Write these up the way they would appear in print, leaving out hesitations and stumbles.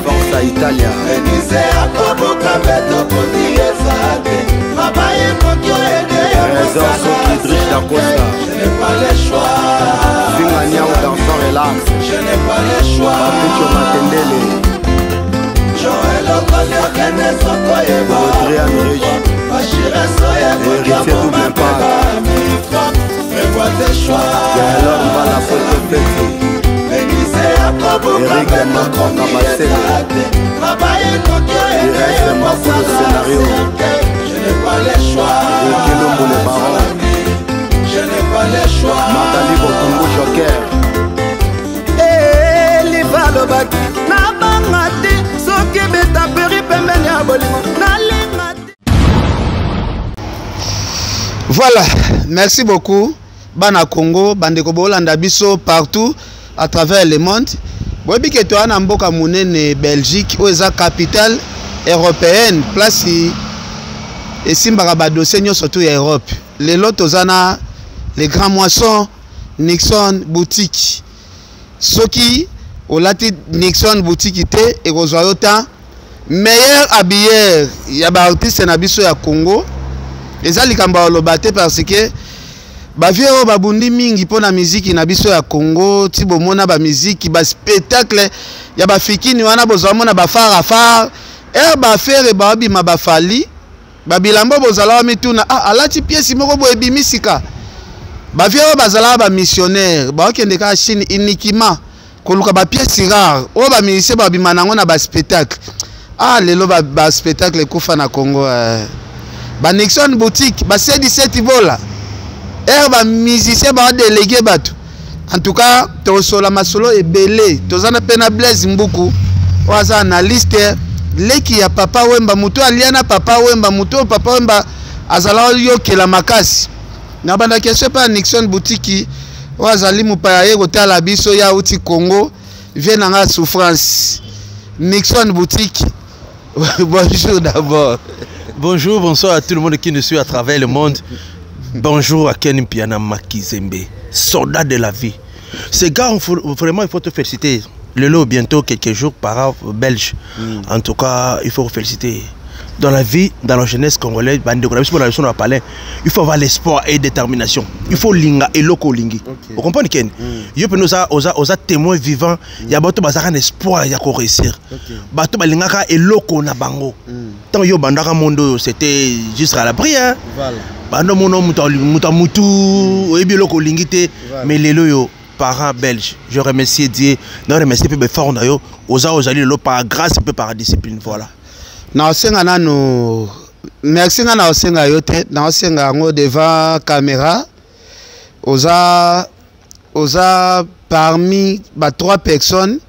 Forza Italia. Trésor Soki Drich da Costa. Zingania ou dansant relax. Je n'ai pas le choix. Papicho Matendele. Adrian Rich. Héritier double impact. Gaëlor Mbala Photo Petit. Eric Macron Kamasela. Il reste Marco le scénario. Je n'ai pas le choix. Ekilombo le baron. Je n'ai pas le choix. Matali Bokongo Joker. Livalo baki na bangati soki beta peri pembeni ya bolimo na lingati. Voilà, merci beaucoup. Bana Congo, bandeko bolanda biso partout à travers le monde. Bobi ke to ana mboka munene Belgique ou eza capitale européenne place et simbaka ba dossier nyonso to ya Europe. Lelo tozana les grands moissons Nixon boutique. Soki olati Nixon boutique te et kozwayota meilleur habilleur ya ba artiste na biso ya Congo. Eza likamba olobate parce que ba vieux babundi mingi pona musique na biso ya Congo ti bomona ba musique ba spectacle ya ba fikini wana bozamona ba fara ba faire ba bima ba fali ba bilambo bozala mituna alati pièce moko bo ebimisika ba vieux bazala ba missionnaire ba okende ka Chine uniquement koluka ba pièce rare o ba ministère ba bima nango na ba spectacle lelo ba spectacle kufa na Congo ba Nixon boutique ba C17 vola ba musicien ba délégué bato. En tout cas, tosola masolo ebele, tozana pena Blaise Mbuku, waza analyste leki ya papa wemba muto aliana papa wemba muto papa wemba azala yokela makasi. Na banda question pa Nixon boutique waza limu pa ye kotala biso ya uti Congo, vient nga souffrance. Nixon boutique. Bonjour d'abord. Bonjour, bonsoir à tout le monde qui nous suit à travers le monde. Bonjour à Ken Mpiana Makizembe, soldat de la vie. Ces gars, vraiment, il faut te féliciter. Le lot, bientôt, quelques jours par belge. En tout cas, il faut féliciter. Dans la vie, dans la jeunesse congolaise, il faut avoir l'espoir et détermination. Il faut linga et loko lingi. Vous comprenez, Ken? Il faut nous avoir témoins vivants. Il y a un espoir de réussir. Bato balingaka et loko na bango. Tant yo bandaka mondo, c'était juste à la prière. Voilà. Bando mono mutamutu, oyebi loko lingite, mais les loyo parents belges. Je remercie Dieu. Non remercie peu fort na yo. Oza ozali lo par grâce peu par discipline. Voilà. Na osenga nano merci na osenga yote na osenga ngo devant caméra oza parmi ba 3 personnes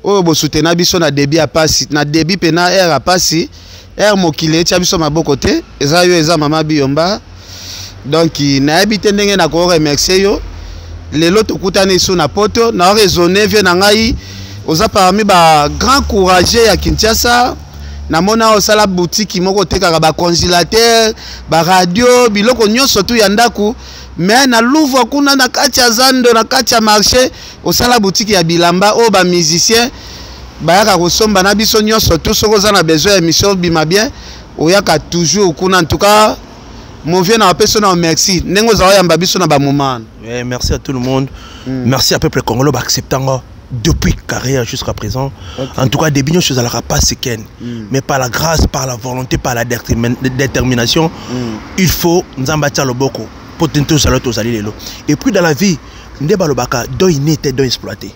o bo soutenir biso na débit à passi na débit pena air à passi air mokile tia biso maboko te eza yo eza mama Biyomba donc na habité ndenge na ko remercier yo lelo tokutana iso na poto na raisonner vie na ngai oza parmi ba grand courageux ya Kinshasa. Namona osala boutique moko tekaka ba congélateur, ba radio, biloko nyonso tu ya ndaku, mais na Louvre kuna na kati ya Zando na kati ya marché, osala boutique ya bilamba o ba musicien bayaka kosomba na biso nyonso tu soko za na besoin ya mission bima bien, oyaka toujours kuna. En tout cas, mon vieux na personne merci. Nengo za yamba biso na ba moment. Merci à tout le monde. Merci à peuple congolais acceptant depuis carrière jusqu'à présent. En tout cas, des millions de choses à la rapace, mais par la grâce, par la volonté, par la détermination, il faut nous en bâtir le beaucoup pour tenter aux alliés. Et puis dans la vie, nous devons do inete do exploiter.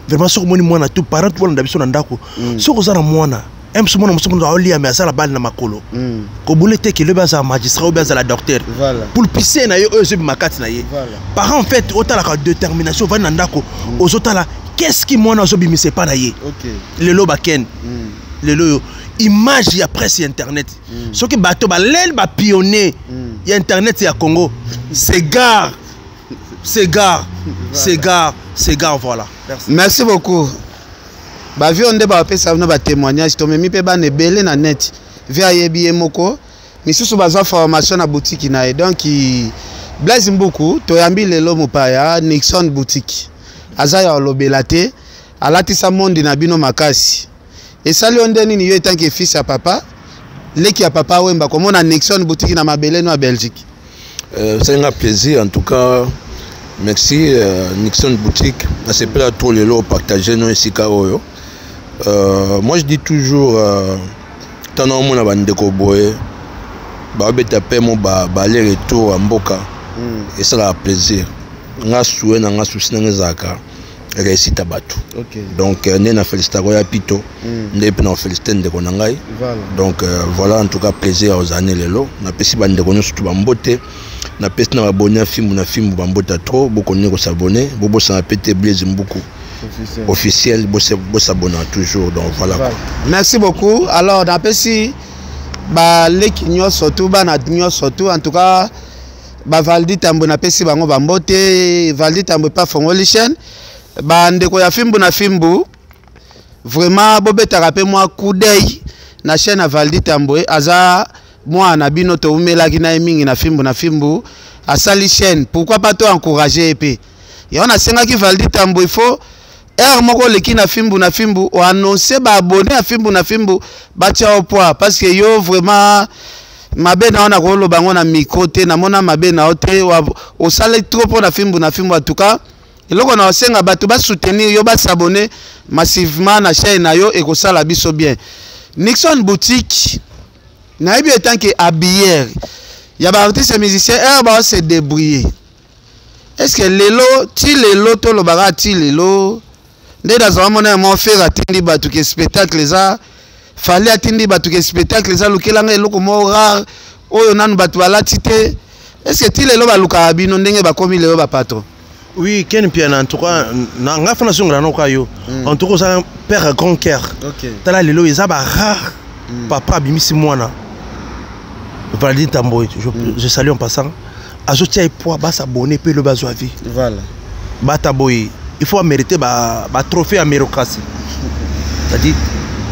Vraiment, sur mon moi na tout parent tout le monde dans ndako. Sur aux ana moi na même si mon on lia mais ça la balle na makolo. Ko boulete que le basa magistrat ou basa la docteur. Pour pisser na yo eux makati na ye. Par en fait, autant la détermination va na ndako aux autres là. Qu'est-ce qui moi n'a pas naïe? Le lo baken, le lo image y a presse internet. Ce qui bateau l'aile ba pionnier y internet y a Congo. C'est gare, voilà. Merci beaucoup. Ba vi on débat pe ça na ba témoignage to me mi pe ba ne belé na net. Vi ayebi moko misusu bazwa formation na boutique na ye donc Blaise Mbuku toyambi lelo mopaya Nixon boutique aza ya olobela te alatisa monde na bino makasi esali onde nini yo etanke fils ya papa leki ya papa wemba komona Nixon boutique na mabele no à Belgique. C'est un plaisir en tout cas. Merci Nixon boutique. C'est pas tout le lot partager nos esika oyo. Moi je dis toujours tant on a bande ko boye ba beta pe mo ba aller retour en mboka et ça la plaisir. Nga soué na nga souci na ngazaka réussite batu. OK. Donc nena félicitations ya pito. Ndep na féliciter ndeko na ngai. Donc voilà en tout cas plaisir aux années lelo. Na pesi bande ko nyusu bambote. Na pesi na abonné film na film bambota trop beaucoup ne ko s'abonner. Bobo ça pété Blaise Mbuku. Officiel, bo s'abonner toujours donc voilà. Merci beaucoup. Alors na pesi ba lekinyo surtout ba na nyo surtout en tout cas ba Valdi Tambo na pesi bango bambote Valdi Tambo pas fongoli chaîne ba ndeko ya fimbu na fimbu vraiment bobeta rapé moi coup d'œil na chaîne à Valdi Tambo aza moi na bino to umelaki na mingi na fimbu asali chaîne pourquoi pas toi encourager épée et on a sengaki Valdi Tambo il faut moko leki na fimbu o annoncer ba abonné à fimbu na fimbu ba tia au poids parce que yo vraiment mabe na ona ko lo bango na micro te na mona mabe na ote o sale trop pour na fimbu en tout cas eloko na osenga bato ba soutenir yo ba s'abonner massivement na chaîne na yo et ko sala biso bien. Nixon boutique na ebi etant que habilleur ya ba artiste musicien ba se débrouiller. Est-ce que lelo to lo baga ti lelo nde da zama mona mo faire atindi batu ke spectacle za fallait atindi batu ke spectacle za lukelanga eloko mo rare oyo nanu batu alati te. Est-ce que ti lelo ba luka bino ndenge ba komi lelo ba patron? Oui, Ken Piana en tout cas nga fana songra no kayo en tout cas ça père grand cœur. OK. Tala lelo ezaba rare papa bimisi mwana Valdi Tambo je salue en passant azotia epoa ba s'abonner pe le bazwa vie. Voilà. Bata boy il faut mériter ba trophée à méritocratie. C'est-à-dire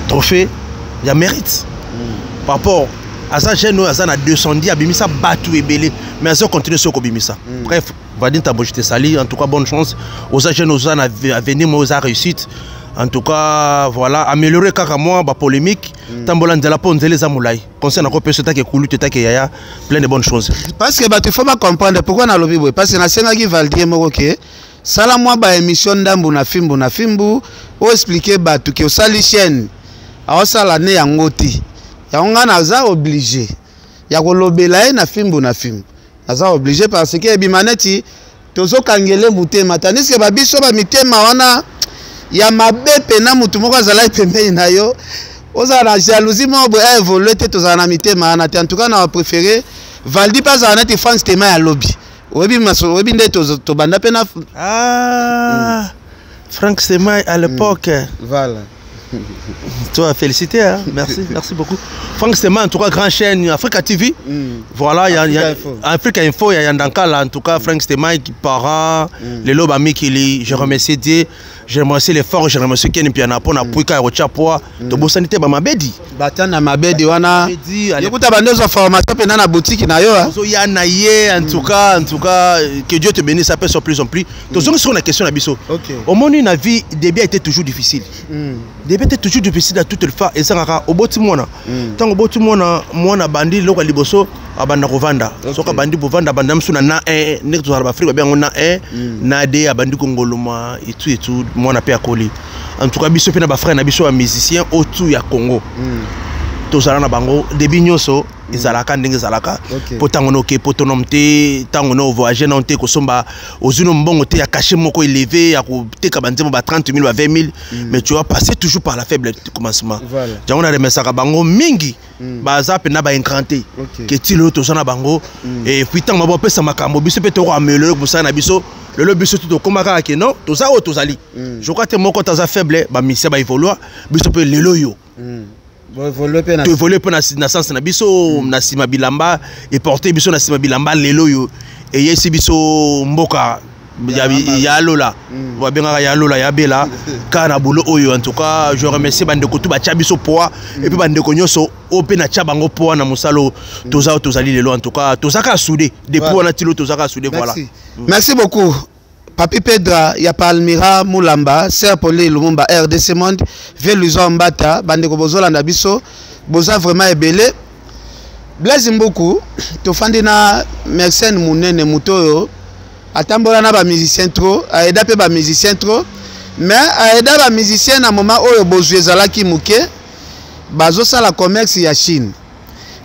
trophée il y a mérite. Par rapport à ça chaîne à ça na 210 abimisa batu ebele mais ça continue sur kobimisa. Bref, Valdi Tambo je te salue en tout cas bonne chance aux jeunes aux à venir moi aux réussite. En tout cas, voilà, améliorer kaka moi ba polémique, tambola ndela po nzele za mulai. Concernant ko peso take kulu take yaya, plein de bonnes choses. Parce que tu faut pas comprendre pourquoi na lobi boy parce que na senga ki Valdi moko ke sala moi ba émission ndambu na fimbu o expliquer ba tu ke osali chaîne. A sala ne yangoti. Ya nga na za obligé. Ya ko lobela na fimbu. Naza obligé parce que bimaneti tozo kangele mutema tandis que ba biso ba mitema wana ya mabepe na mutu moko azala pembeni na yo oza na jalousie mo bo évoluer te toza na mitema na te en tout cas na préféré Valdi pas za na te France tema ya lobby obi maso obi nde to banda pena Franck Stemay à l'époque. Voilà. Toi, félicité, hein? Merci beaucoup. Franck Stemay, en tout cas, grande chaîne Africa TV. Voilà, il y a Africa Info, il y a Yandankala, en tout cas, Franck Stemay qui para, les lobami qui je remercie Dieu, je remercie les forts, je remercie Ken Piana pour na puika et chapoa, de bonne sanité, ma bedi. Batana ma bedi, wana. Écoute, abandonne sa formation, pendant la boutique, na yo. En tout cas, que Dieu te bénisse, ça peut sur plus en plus. Donc, sur la question, Abisso. Au monde, une vie, début a été toujours difficile. Début était toujours difficile à toutes les fois et ça rara au bout de moi tant au bout de moi bandi local liboso abanda kovanda soka bandi bovanda banda msuna na ne to harba afrika bien on a na de abandi kongoloma et tout moi na pe akoli en tout cas biso pe na ba frère na biso musicien autour ya Congo to zala na bango début nyoso izalaka ndenge zalaka potangono ke potonomte tangono voyager na onte ko somba ozuno mbongo te ya caché moko élevé ya ko teka banzemo ba 30 000 ou 20 000 mais tu vas passer toujours par la faible commencement jango na remesaka bango mingi baza pe na ba incranté ke tilo to zana bango et puis tango ba pesa makambo biso pe to ko améliorer pour ça na biso le biso tout komaka ke non to za o to zali je crois que moko ta za faible ba misia ba évoluer biso pe lelo yo tu évolues pour na sens na biso na sima bilamba et porter biso na sima bilamba lelo yo et yesi biso mboka ya lola wa benga ya lola ya bela kana bulo oyo en tout cas je remercie bande ko tuba chabiso poa et puis bande ko nyoso ope na chabango poa na musalo tozali lelo en tout cas tozaka soudé depuis on a tilo tozaka soudé voilà. Merci beaucoup. Papi Pedra ya Palmira Mulamba Ser Poli Lumumba RDC Monde Vieux Luzo Mbata bande ko bozola na biso boza vraiment ebele. Blaise Mboku tofandi na Mercen Munene Mutoyo atambola na ba musicien trop aida pe ba musicien trop mais aida ba musicien na moment oyo bozwe zalaki muke bazo sala commerce ya Chine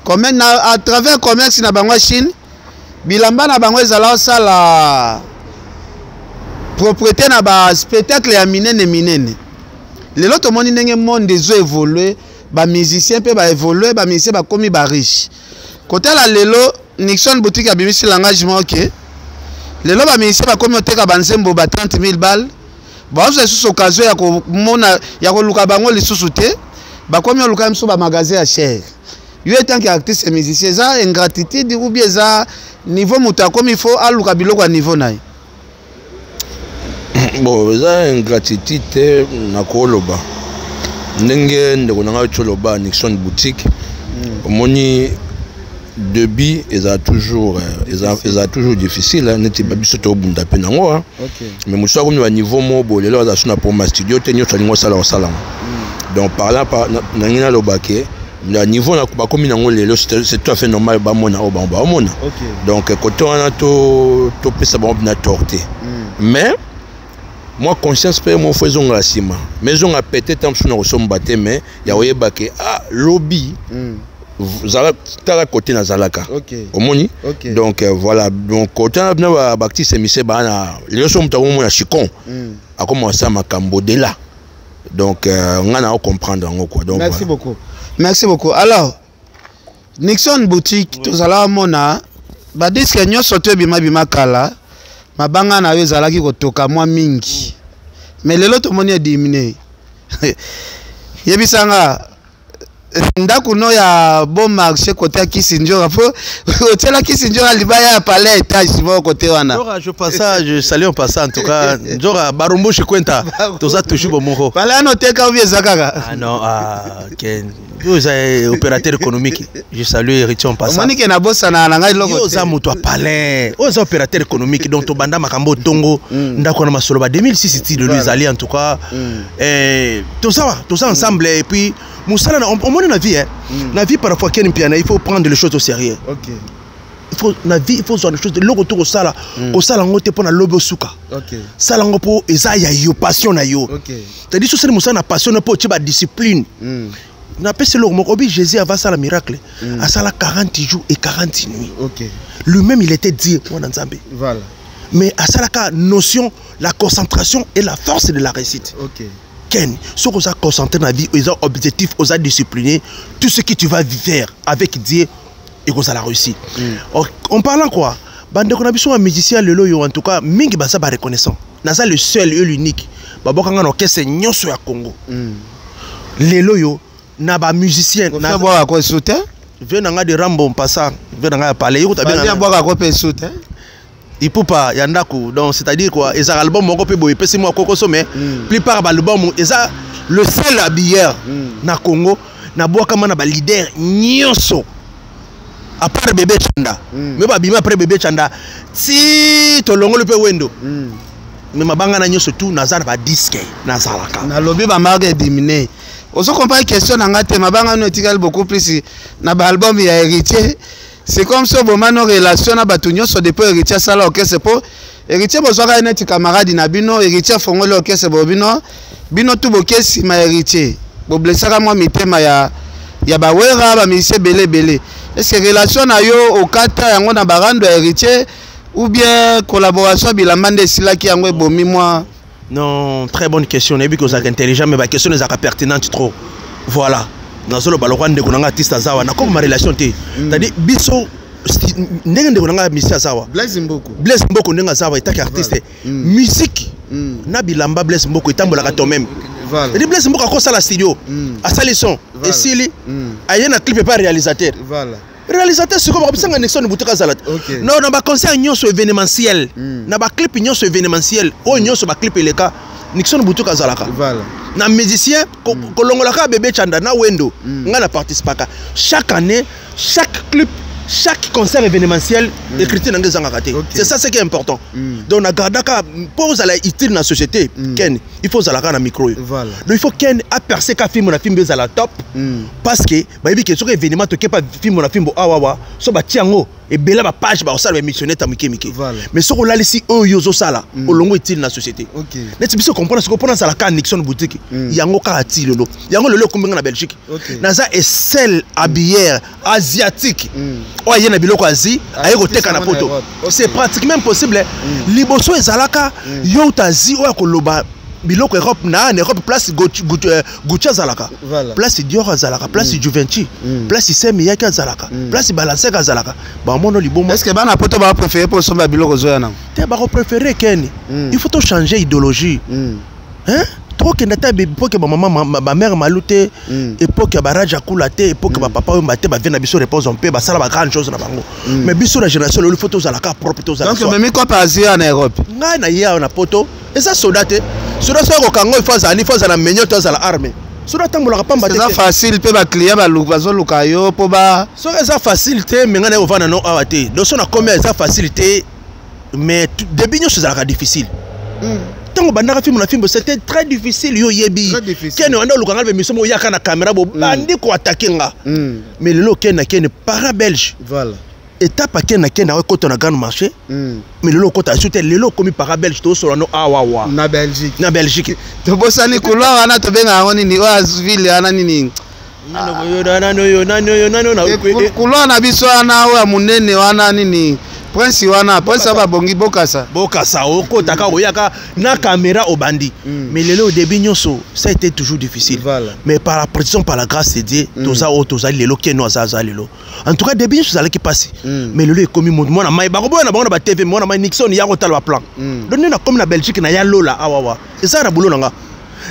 comme na à travers commerce na bango Chine bilamba na bango ezala sala propriété na ba spectacle ya minene lelo to moni ndenge monde zo évoluer ba musicien pe ba évoluer ba musicien ba komi ba riche côté la lelo Nixon boutique a bimisi l'engagement OK lelo ba musicien ba komi oteka banzembo ba 30 000 balles ba ozo sous occasion ya ko mona ya ko luka bango lisusu te ba komi luka mso ba magasin ya cher yo étant qu'artiste et musicien ça ingratitude ou bien ça niveau muta comme il faut aluka biloko à niveau naï. Bon, ça ingratitude na koloba. Ndenge ndeko nanga choloba Nixon boutique. Moni débit ils a toujours difficile neti babiso to bunda pe nango hein. Mais muso comme au niveau mobo lelo za suna pour ma studio te nyo tsalingo sala. Donc par là par nangina lobake le niveau na ba komi nango lelo c'est tout à fait normal ba mona o ba mona. Donc côté on a to pesa ba na torté. Mais moi conscience pe mo faisons la sima mais on a pété tant sur nos sommes batté mais ya oyeba ke lobby zala tala côté na zalaka omoni donc voilà donc côté na bakti semise bana les sommes tawo ya chicon a commencé makambo de là donc on a comprendre en quoi donc merci voilà. Merci beaucoup alors Nixon boutique tozala mona ba disque nyoso to bima kala mabanga na yo zalaki kotoka mwa mingi mais lelo to moni diminuer yebisanga ndako no ya bon marché côté Kisinjora fo hôtel Kisinjora libaya ya palais étage bon côté wana je passage salue en passant en tout cas njora barumbu shikwenta toza toujours bon moko palais no teka ou bien zakaka ah non ken vous êtes opérateur économique je salue Héritier en passant moni ke na bossa na ngai loko yo za muto palais aux opérateur économique donc to banda makambo tongo ndako na masolo ba 2006 ti de les alliés en tout cas tout ça ensemble et puis Moussala, on monte la vie, hein. La vie parfois qu'il il faut prendre les choses au sérieux. Il faut la vie, il faut faire des choses de l'autre au sala, au sala on te pour la lobo suka. Sala on pour ezaya yo passion na yo. C'est-à-dire que c'est Moussala na passion pour tu discipline. Na pèse le mot obi Jésus avant ça la miracle. À ça la 40 jours et 40 nuits. Lui-même il était dit moi dans Nzambe. Voilà. Mais à ça la notion la concentration et la force de la réussite. Ken, ce qu'on a concentré dans la vie, ils ont objectif, ils ont discipliné, tout ce que tu vas faire avec Dieu, et qu'on a la réussite. En parlant quoi, bande qu'on a besoin d'un musicien le loyo en tout cas, mingi basa ba reconnaissant. Nasa le seul et l'unique. Babo kanga no kese nyoso ya Congo. Le loyo na ba musicien. Na boire à quoi soutien? Viens nanga de Rambo en passant, viens nanga parler. Viens boire à quoi soutien? Il peut pas yandako donc c'est-à-dire quoi et ça album mon copé boy pèse moi koko sommet plupart album et ça le seul habilleur na Congo na bois comme na ba leader nyonso à part bébé Chanda mais ba bima après bébé Chanda si to longo le pe wendo mais mabanga na nyonso tout nazar ba disque nazalaka na lobby ba marque diminuer oso comprendre question na ngate mabanga no etikal beaucoup plus na ba album ya héritier. C'est comme ça, bon, nos relations à Batugnon sont des peu héritiers ça là, ok, c'est pas héritier, bon, soit un camarade Nabino, héritier Fongolo, ok, c'est bon, bino tout ok, si ma héritier, bon, blessé à moi, mitema ya bawera, ba mise belé. Est-ce que relation à yo au kata, yango na barando héritier, ou bien collaboration bilamande sila qui yango bomi moi? Non, très bonne question, n'est-ce que vous êtes intelligent, mais la question est pertinente trop. Voilà. Dans le balcon de konanga artiste azawa na comme ma relation té c'est-à-dire biso ndenge de konanga musicien azawa Blaise Mboko ndenge azawa etaki artiste musique na bilamba Blaise Mboko etambola ka toi même voilà c'est Blaise Mboko akosa la studio asali son et sili ayena clip pas réalisateur voilà réalisateur c'est comme ça Nixon Boutika Zalat. Non, on a concert nyonso événementiel. Na ba clip nyonso événementiel. O nyonso ba clip le cas Nixon Boutika Zalaka. Voilà. Na musicien kolongolaka bébé Chanda na Wendo. Nga na participaka. Chaque année, chaque clip, chaque concert événementiel écrit dans Zanga Kate. C'est ça ce qui est important. Donc na gardaka pose à la utile dans la société. Ken, il faut zalaka na micro. Voilà. Donc il faut Ken a percé ka film na film à la top parce que ba bi que sur événement to pas film na film awawa so ba tiango et bela ba page ba osala missionnaire ta mike. Mais ce qu'on a ici yozo sala au longo utile dans la société. OK. Net biso comprendre ce qu'on prend la ka Nixon boutique. Yango ka ati lolo. Yango lolo combien na Belgique. Naza est celle habillère asiatique. Oh yena biloko azi ayeko teka na poto. C'est pratiquement impossible. Liboso ezalaka yo tazi o yakoloba biloko Europe na Europe place Gucci zalaka. Place Dior zalaka, place Givenchy, place Semi Yaka zalaka, place Balenciaga zalaka. Ba mono libomo. Est-ce que bana poto ba préférer pour somba biloko zoyana? Te ba préférer Ken. Il faut to changer idéologie. Hein? Trop que nata époque ba maman ma mère maluté époque ba raja kulate époque ba papa o mate ba vient na biso repose on peut ba sala ba grande chose na bango. Mais biso la génération le photo zalaka propre to zalaka. Donc même quoi pas Asia en Europe. Nga na ya na poto et ça soldate. Soda so ko kango il faut za na menyo to za la armée. Soda tambola pamba te. C'est facile pe ba client ba lukazo lukayo po ba. So ça facilité mais nga na ovana no awate. Donc so na combien ça facilité mais début nous zalaka difficile. Tango bandaka film na film c'était très difficile yo yebi. Ken on a le canal mais somo yaka na caméra bo bandi ko attaquer nga. Mais le ken para belge. Voilà. Étape à ken na côté na grand marché. Mais le côté acheter le lot comme para belge to solo no awawa. Na Belgique. Na Belgique. To bosani couloir ana to benga ngoni ni Oasville ana nini. Couloir na biso ana wa munene wana nini. Prince wana prince ba bongi bokasa oko taka oyaka na caméra au bandi mais le au début nyonso ça a été toujours difficile mais par la précision par la grâce de Dieu toza lelo keno azaza lelo en tout cas début nyonso ça qui passe mais le est commis moi na mai ba ba TV moi na mai Nixon ya ko talwa plan donc na comme na Belgique na ya lola awawa et ça na boulot nga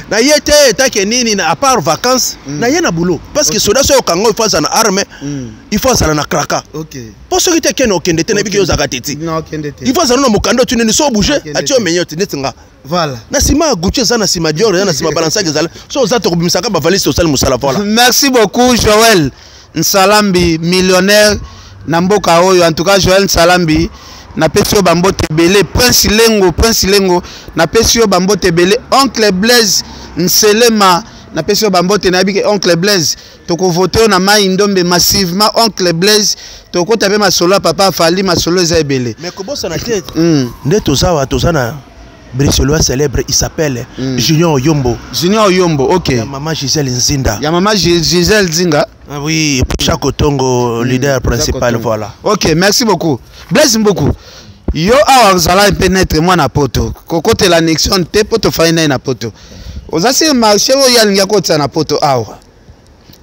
na yete take nini na à part vacances na yena boulot parce que soda so kango il faut ça na armée il faut ça na kraka OK pour ceux qui te keno kende te na biki yo zakateti non kende te il faut ça na mokando tu ne so bouger atio menyoti netinga voilà na sima Gucci ça na sima Dior na sima Balenciaga zala so za to kubimisaka ba valise social musala voilà. Merci beaucoup Joël Nsalambi millionnaire na mboka oyo en tout cas Joël Nsalambi na pesio bambote belé Prince Lengo na pesio bambote belé oncle Blaise Nselema na pesio bambote na bike oncle Blaise toko voter na mai ndombe massivement oncle Blaise toko taper ma solo papa Fali ma solo za belé mais ko bossa na tête nde tozana Brissolois célèbre il s'appelle Junior Yombo OK ya maman Gisèle Nzinda ah oui chaque Tongo leader principal voilà OK merci beaucoup Blaise beaucoup yo awa zala pénétrer moi na poto kokote la Nixon te poto faina na poto ozasi marché o yalinga kotsa na poto awa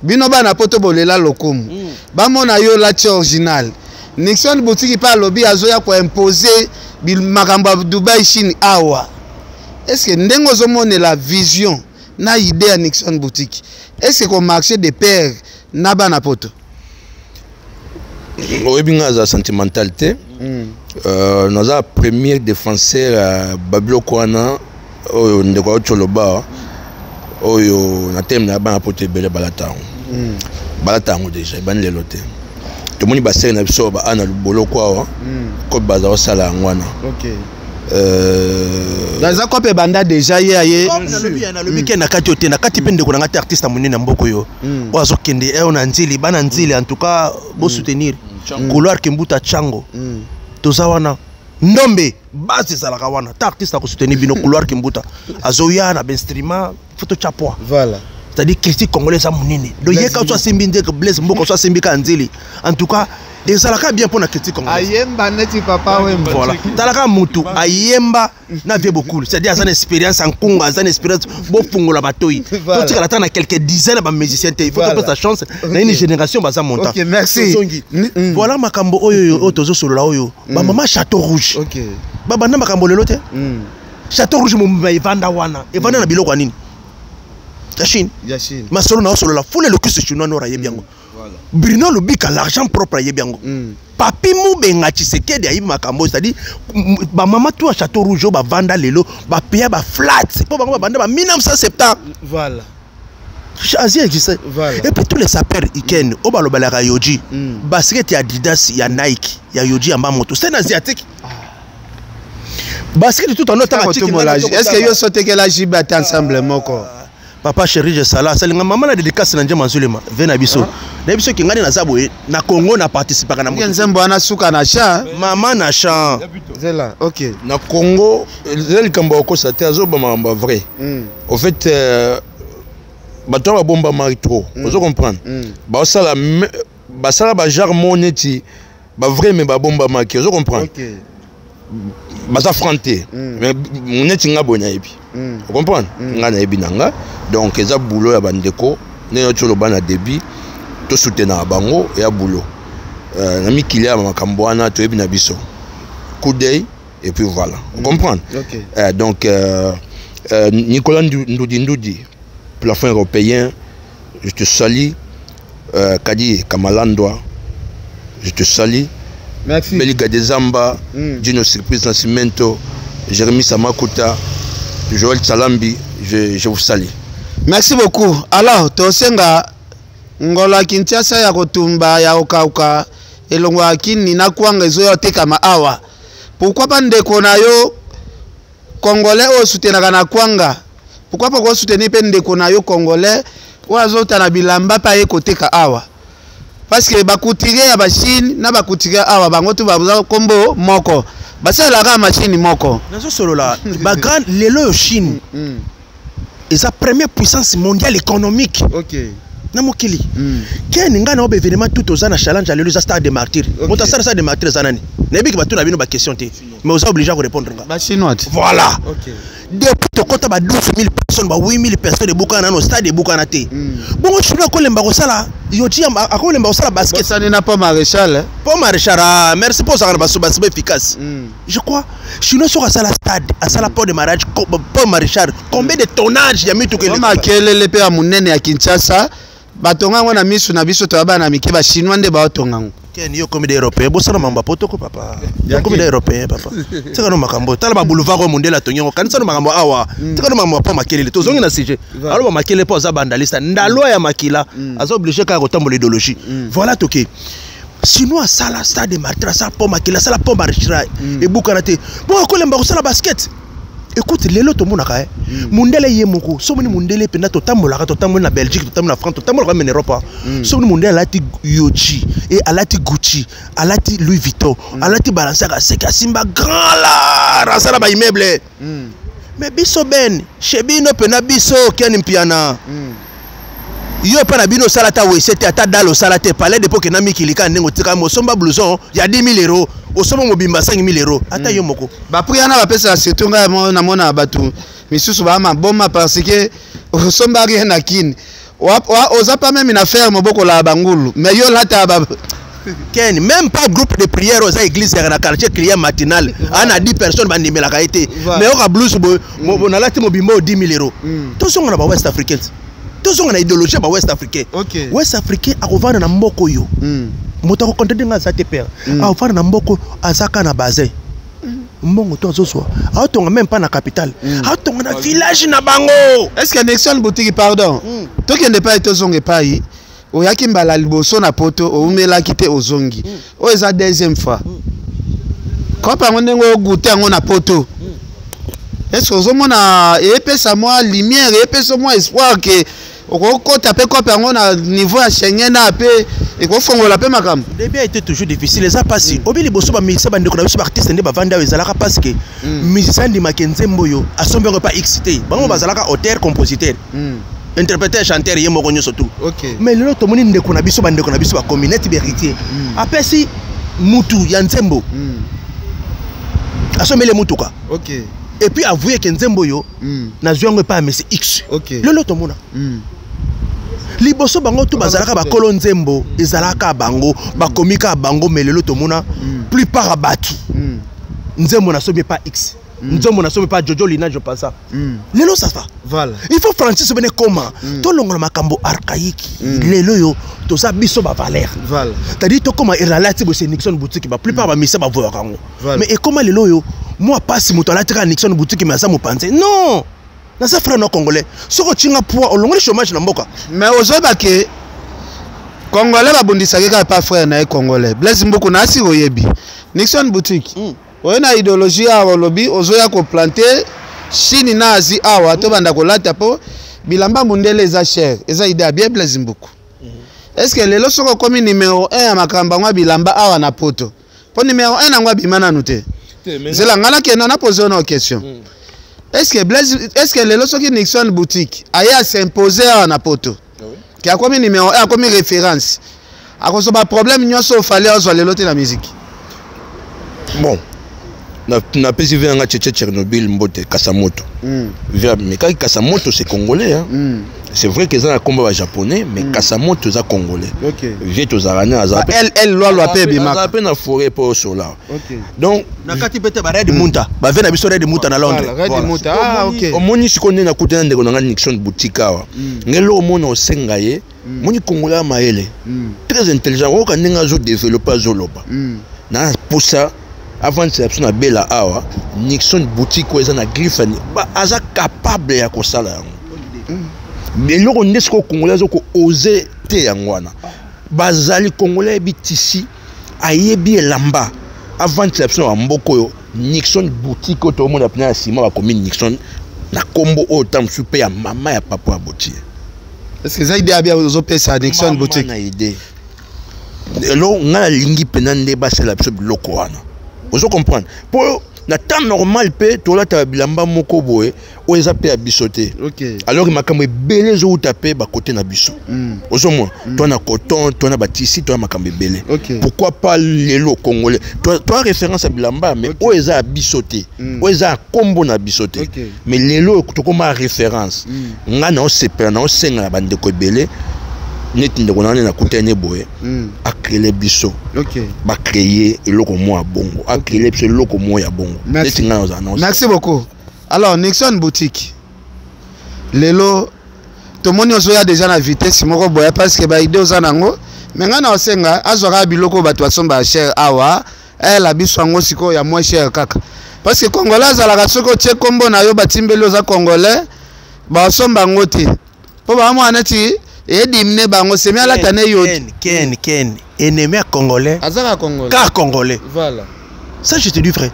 bino ba na poto bolela lokumu ba mona yo la original Nixon boutique pa lobby azoya ko imposer bil makambo Dubai Chine awa est-ce que ndengo zo mona la vision na idée à Nixon boutique est-ce que marché de père na ba na poto oebinga za sentimentalité naza premier défenseur Babilo Kwana oyo ndeko choloba oyo na thème na ba na poto bele balatango déjà ban lelo te to moni ba sere na biso ba ana lubolo kwa ko baza osala ngwana OK dans ko pe banda déjà ye na lobi ke na kati ote na kati pende ko na artiste munene na mboko yo wazo kende na nzili bana nzili en tout cas bo soutenir couloir Kimbuta Chango tozawana ndombe base salaka wana ta artiste ko soutenir bino couloir Kimbuta azoya na ben streamer photo chapwa voilà c'est-à-dire critique congolais ça munene do yeka so simbi ndeke Blaise mboko so simbi ka nzili en tout cas et ça la bien pour la critique congolaise ayemba neti papa wemba voilà talaka mutu ayemba na vie beaucoup c'est-à-dire ça une expérience en Congo ça une expérience bo fungola batoi donc tu attends na quelques dizaines de musiciens il faut que sa chance na une génération baza montant OK merci voilà makambo oyo tozo solo la oyo ba mama Château Rouge OK baba na makambo lelo te Château Rouge mo vanda wana e vanda na biloko nini Yachine masolo na solo la foule le kusu chinois no raye biango Bruno Lubika l'argent propre yebi yango. Papi Moubenga Tshisekedi ayi makambo, c'est-à-dire ba maman tout à Château Rouge ba vanda lelo ba payer ba flat pour ba banda ba 1970. Voilà. Asie existe. Voilà. Et puis tous les sapeurs Iken au balobalaka Yoji. Basket ya Adidas, ya Nike, ya Yoji en bas moto. C'est un asiatique. Basket tout en autre temps. Est-ce que yo sauté que la jiba ensemble moko? Papa chéri je sala salinga maman na dédicace na njema nzulema vena biso na biso kingani na zaboye na Congo na participer na moto nzembo ana suka na cha maman na cha c'est là OK na Congo le kambo ko sa te azoba mamba vrai au fait bato ba bomba mari trop vous comprendre ba sala ba sala ba genre moneti ba vrai mais ba bomba maki vous comprendre OK baza fronté mais moneti nga bonya ebi vous comprenez nga na ebi nanga donc eza boulot ya bandeko ne tsholo bana débit to soutenir bango ya boulot na mikili ya makambo wana to ebi na biso coup d'œil et puis voilà vous comprenez donc Nicolas Ndoudi plafond européen je te salue Kadi Kamalandwa je te salue. Merci. Belika Dezamba, Dino Surprise Nascimento, Jérémy Samakuta, Joël Salambi, je vous salue. Merci beaucoup. Alors, Tosenga, Ngola Kinshasa ya Kotumba ya Okauka, Elongwa Kini na Kwanga zoyote kama awa. Pourquoi pas ndeko na yo Congolais o soutenaka na Kwanga? Pourquoi pas ko soutenir pe ndeko na yo Congolais o azota na bilamba pa ye koteka awa? Parce que bakutire ya machine na bakutire awa bango tu babuza kombo moko basala ka machine moko nazo solo la ba grand lelo Chine et sa première puissance mondiale économique OK na mokili ken ngana o événement tout aux na challenge lelo za stade de martyr mota sala de martyr zanani na biki batu na bino ba question te mais vous êtes obligé à répondre ba chinois voilà OK depuis to kota ba 12 000 personnes ba 8 000 personnes de Bukana no stade de Bukana te bongo chula ko lemba ko sala Yoji ako lemba ko sala basket ça n'est pas maréchal pas maréchal merci pour ça ba efficace je crois chino sur sala stade à sala port de mariage pas maréchal combien de tonnage ya mitu ke ma kelele pe ya munene ya Kinshasa batonga wana misu na biso to bana mike ba chinois nde ba otonga ken yo comme des européens bo sala mamba poto ko papa yo comme des européens papa c'est quand makambo tala ba boulevard ko mondela tonyo kanisa no makambo awa c'est quand makambo pa makelele to zongi na sujet alors ba makelele po za bandalista ndalo ya makila azo obligé ka ko tambola idéologie voilà toké sinon sala stade de martyr ça po makila sala po marchira et Bukana te bon ko lemba ko sala basket. Écoute, les lots mon akae, mundele yemoko, somoni mundele pena to tambola na Belgique, to tambola na France, to tambola en Europe. Somoni mundele alati Yoji et alati Gucci, alati Louis Vuitton, alati Balenciaga, seka simba grand là, rasala ba immeuble. Mais biso ben, chebino pena biso kiani mpiana. Yo pa na bino salata we c'était ata dalo salate palais de poke na mikilika ndengo tika mo somba blouson ya 10 000 euros au somba mobimba 5 000 euros ata yo moko ba priana ba pesa surtout nga na mona batu misusu ba ma bomba parce que au somba rien na kin oza pas même une affaire moboko la bangulu mais yo lata ba Ken, même pas groupe de prière aux églises dans le quartier client matinal. On a 10 personnes qui ont été. Mais on a blouse, on a lati mobimbo 10 000 euros. Tous sont en West Africain. Tous sont en idéologie à West Africain. West Africain a ouvert un mboko yo. Motako contente nga za te père. A ouvert un mboko azaka na bazin. Mbongo to azoswa. A tonga même pas na capitale. A tonga na village na bango. Est-ce que Nexon boutique pardon? Toi qui n'est pas été zonge payi. Oyaki mbala liboso na poto oumela kite ozongi. O eza deuxième fois. Quand par ndengo goûter ngo na poto. Est-ce que ozomona epesa moi lumière epesa moi espoir que oko taper ko pango na niveau ya Schengen na pe et ko fongola pe makam. Début a été toujours difficile les a passé. Obi liboso ba mixer ba ndeko na biso ba artiste nde ba vanda ezalaka parce que musicien di Makenze Mboyo asombe ko pas excité. Bango bazalaka auteur compositeur. Interpréter chanteur yemo konyo surtout. Mais le to moni ndeko na biso ba communauté héritier. Apesi mutu ya Nzembo. Asomele mutuka. Et puis avouer que Nzembo yo na zwango pas mais c'est X. Le loto mona. Liboso bango tu bazalaka ba kolo Nzembo, ezalaka bango, ba komika bango mais le loto mona plupart abatu. Nzembo na sobe pas X. Nous sommes pas Jojo Lina, je pense ça. Lelo, ça va. Voilà. Il faut Francis Bene comment tout le monde makambo archaïque. Lelo yo, tout ça biso ba valeur. Voilà. C'est-à-dire tout comment il relate c'est Nixon boutique ba plupart ba misa ba voir kango. Mais et comment lelo yo, moi pas si moto la tra Nixon boutique mais ça mo penser. Non. Na ça frère no congolais. Soko chinga poa au long le chômage na mboka. Mais ozoba ke Congolais ba bondisaka ka pas frère na congolais. Blaise Mbuku na si oyebi. Nixon boutique. Oyo na idéologie awa lobby ozoya ko planter Chine na Asie awa to banda ko lata po bilamba mundele eza cher. Eza idée bien Blaise Mbuku. Est-ce que lelo soko komi numéro 1 ya makamba ngwa bilamba awa na poto. Po numéro 1 na ngwa bimana nute. Zela ngala kena na poser une question. Est-ce que lelo soki Nixon boutique aya s'imposer awa na poto? Qui a comme numéro 1 comme référence. A cause de problème nyonso fallait ozo lelo te la musique. Bon. Na pesi vient nga Tchétché Tchernobyl mbote Kasamoto. Mais quand Kasamoto c'est congolais hein. C'est vrai que ça a combat japonais mais Kasamoto c'est congolais. OK. Vieux aux Arana azapé. Elle loi pe bima. Azapé na forêt pour sur là. OK. Donc na kati pete ba Red Munta. Ba vena biso Red Munta na Londres. Red Munta. Ah OK. Omoni sikonde na kutana ndeko na Nixon boutique awa. Ngelo omona osenga ye. Moni congolais maele. Très intelligent. O kanenga zo développer zoloba. Na pour ça avant de se na bela awa Nixon boutique ko ezana griffe ba aza capable ya ko sala mais loko ndesko congolais ko oser te yangwana bazali congolais bitisi ayebi elamba avant de se na mboko yo Nixon boutique ko to mona pena sima ba commune Nixon na kombo o tam super ya mama ya papa ya botie. Est-ce que ça idée bien aux opérations Nixon boutique na idée lo ngala lingi penande ba sala biso biloko wana. Vous comprenez? Pour le temps normal, tu as ta bilamba moko boye, ou les appels à bisoter. Alors, il m'a kamé belé zo tapé ba côté na biso. Vous moins, toi na coton, toi na bâtisse, toi m'a kamé belé. Pourquoi pas les lots congolais? Toi référence à bilamba, mais ou les a bisoter, ou les a combo na bisoter. Mais les lots, tu comme référence. Nga na o sepe na o senga na bande ko belé. Net ndekona na kutene boye a créer biso ba créer eloko mo ya bongo a créer biso eloko mo ya bongo. Merci beaucoup. Alors Nixon boutique lelo to moni ozoya déjà na vitesse moko boya parce que ba idée ozanango mais ngana osenga azora biloko bato basomba cher awa la biso ngo siko ya moins cher kaka parce que congolais azalaka soko tie kombo na yo batimbeli oza congolais ba somba ngoti po ba mo anati et dimne bango c'est bien la tane yo Ken ennemi congolais azaka congolais car congolais voilà ça je te dis frère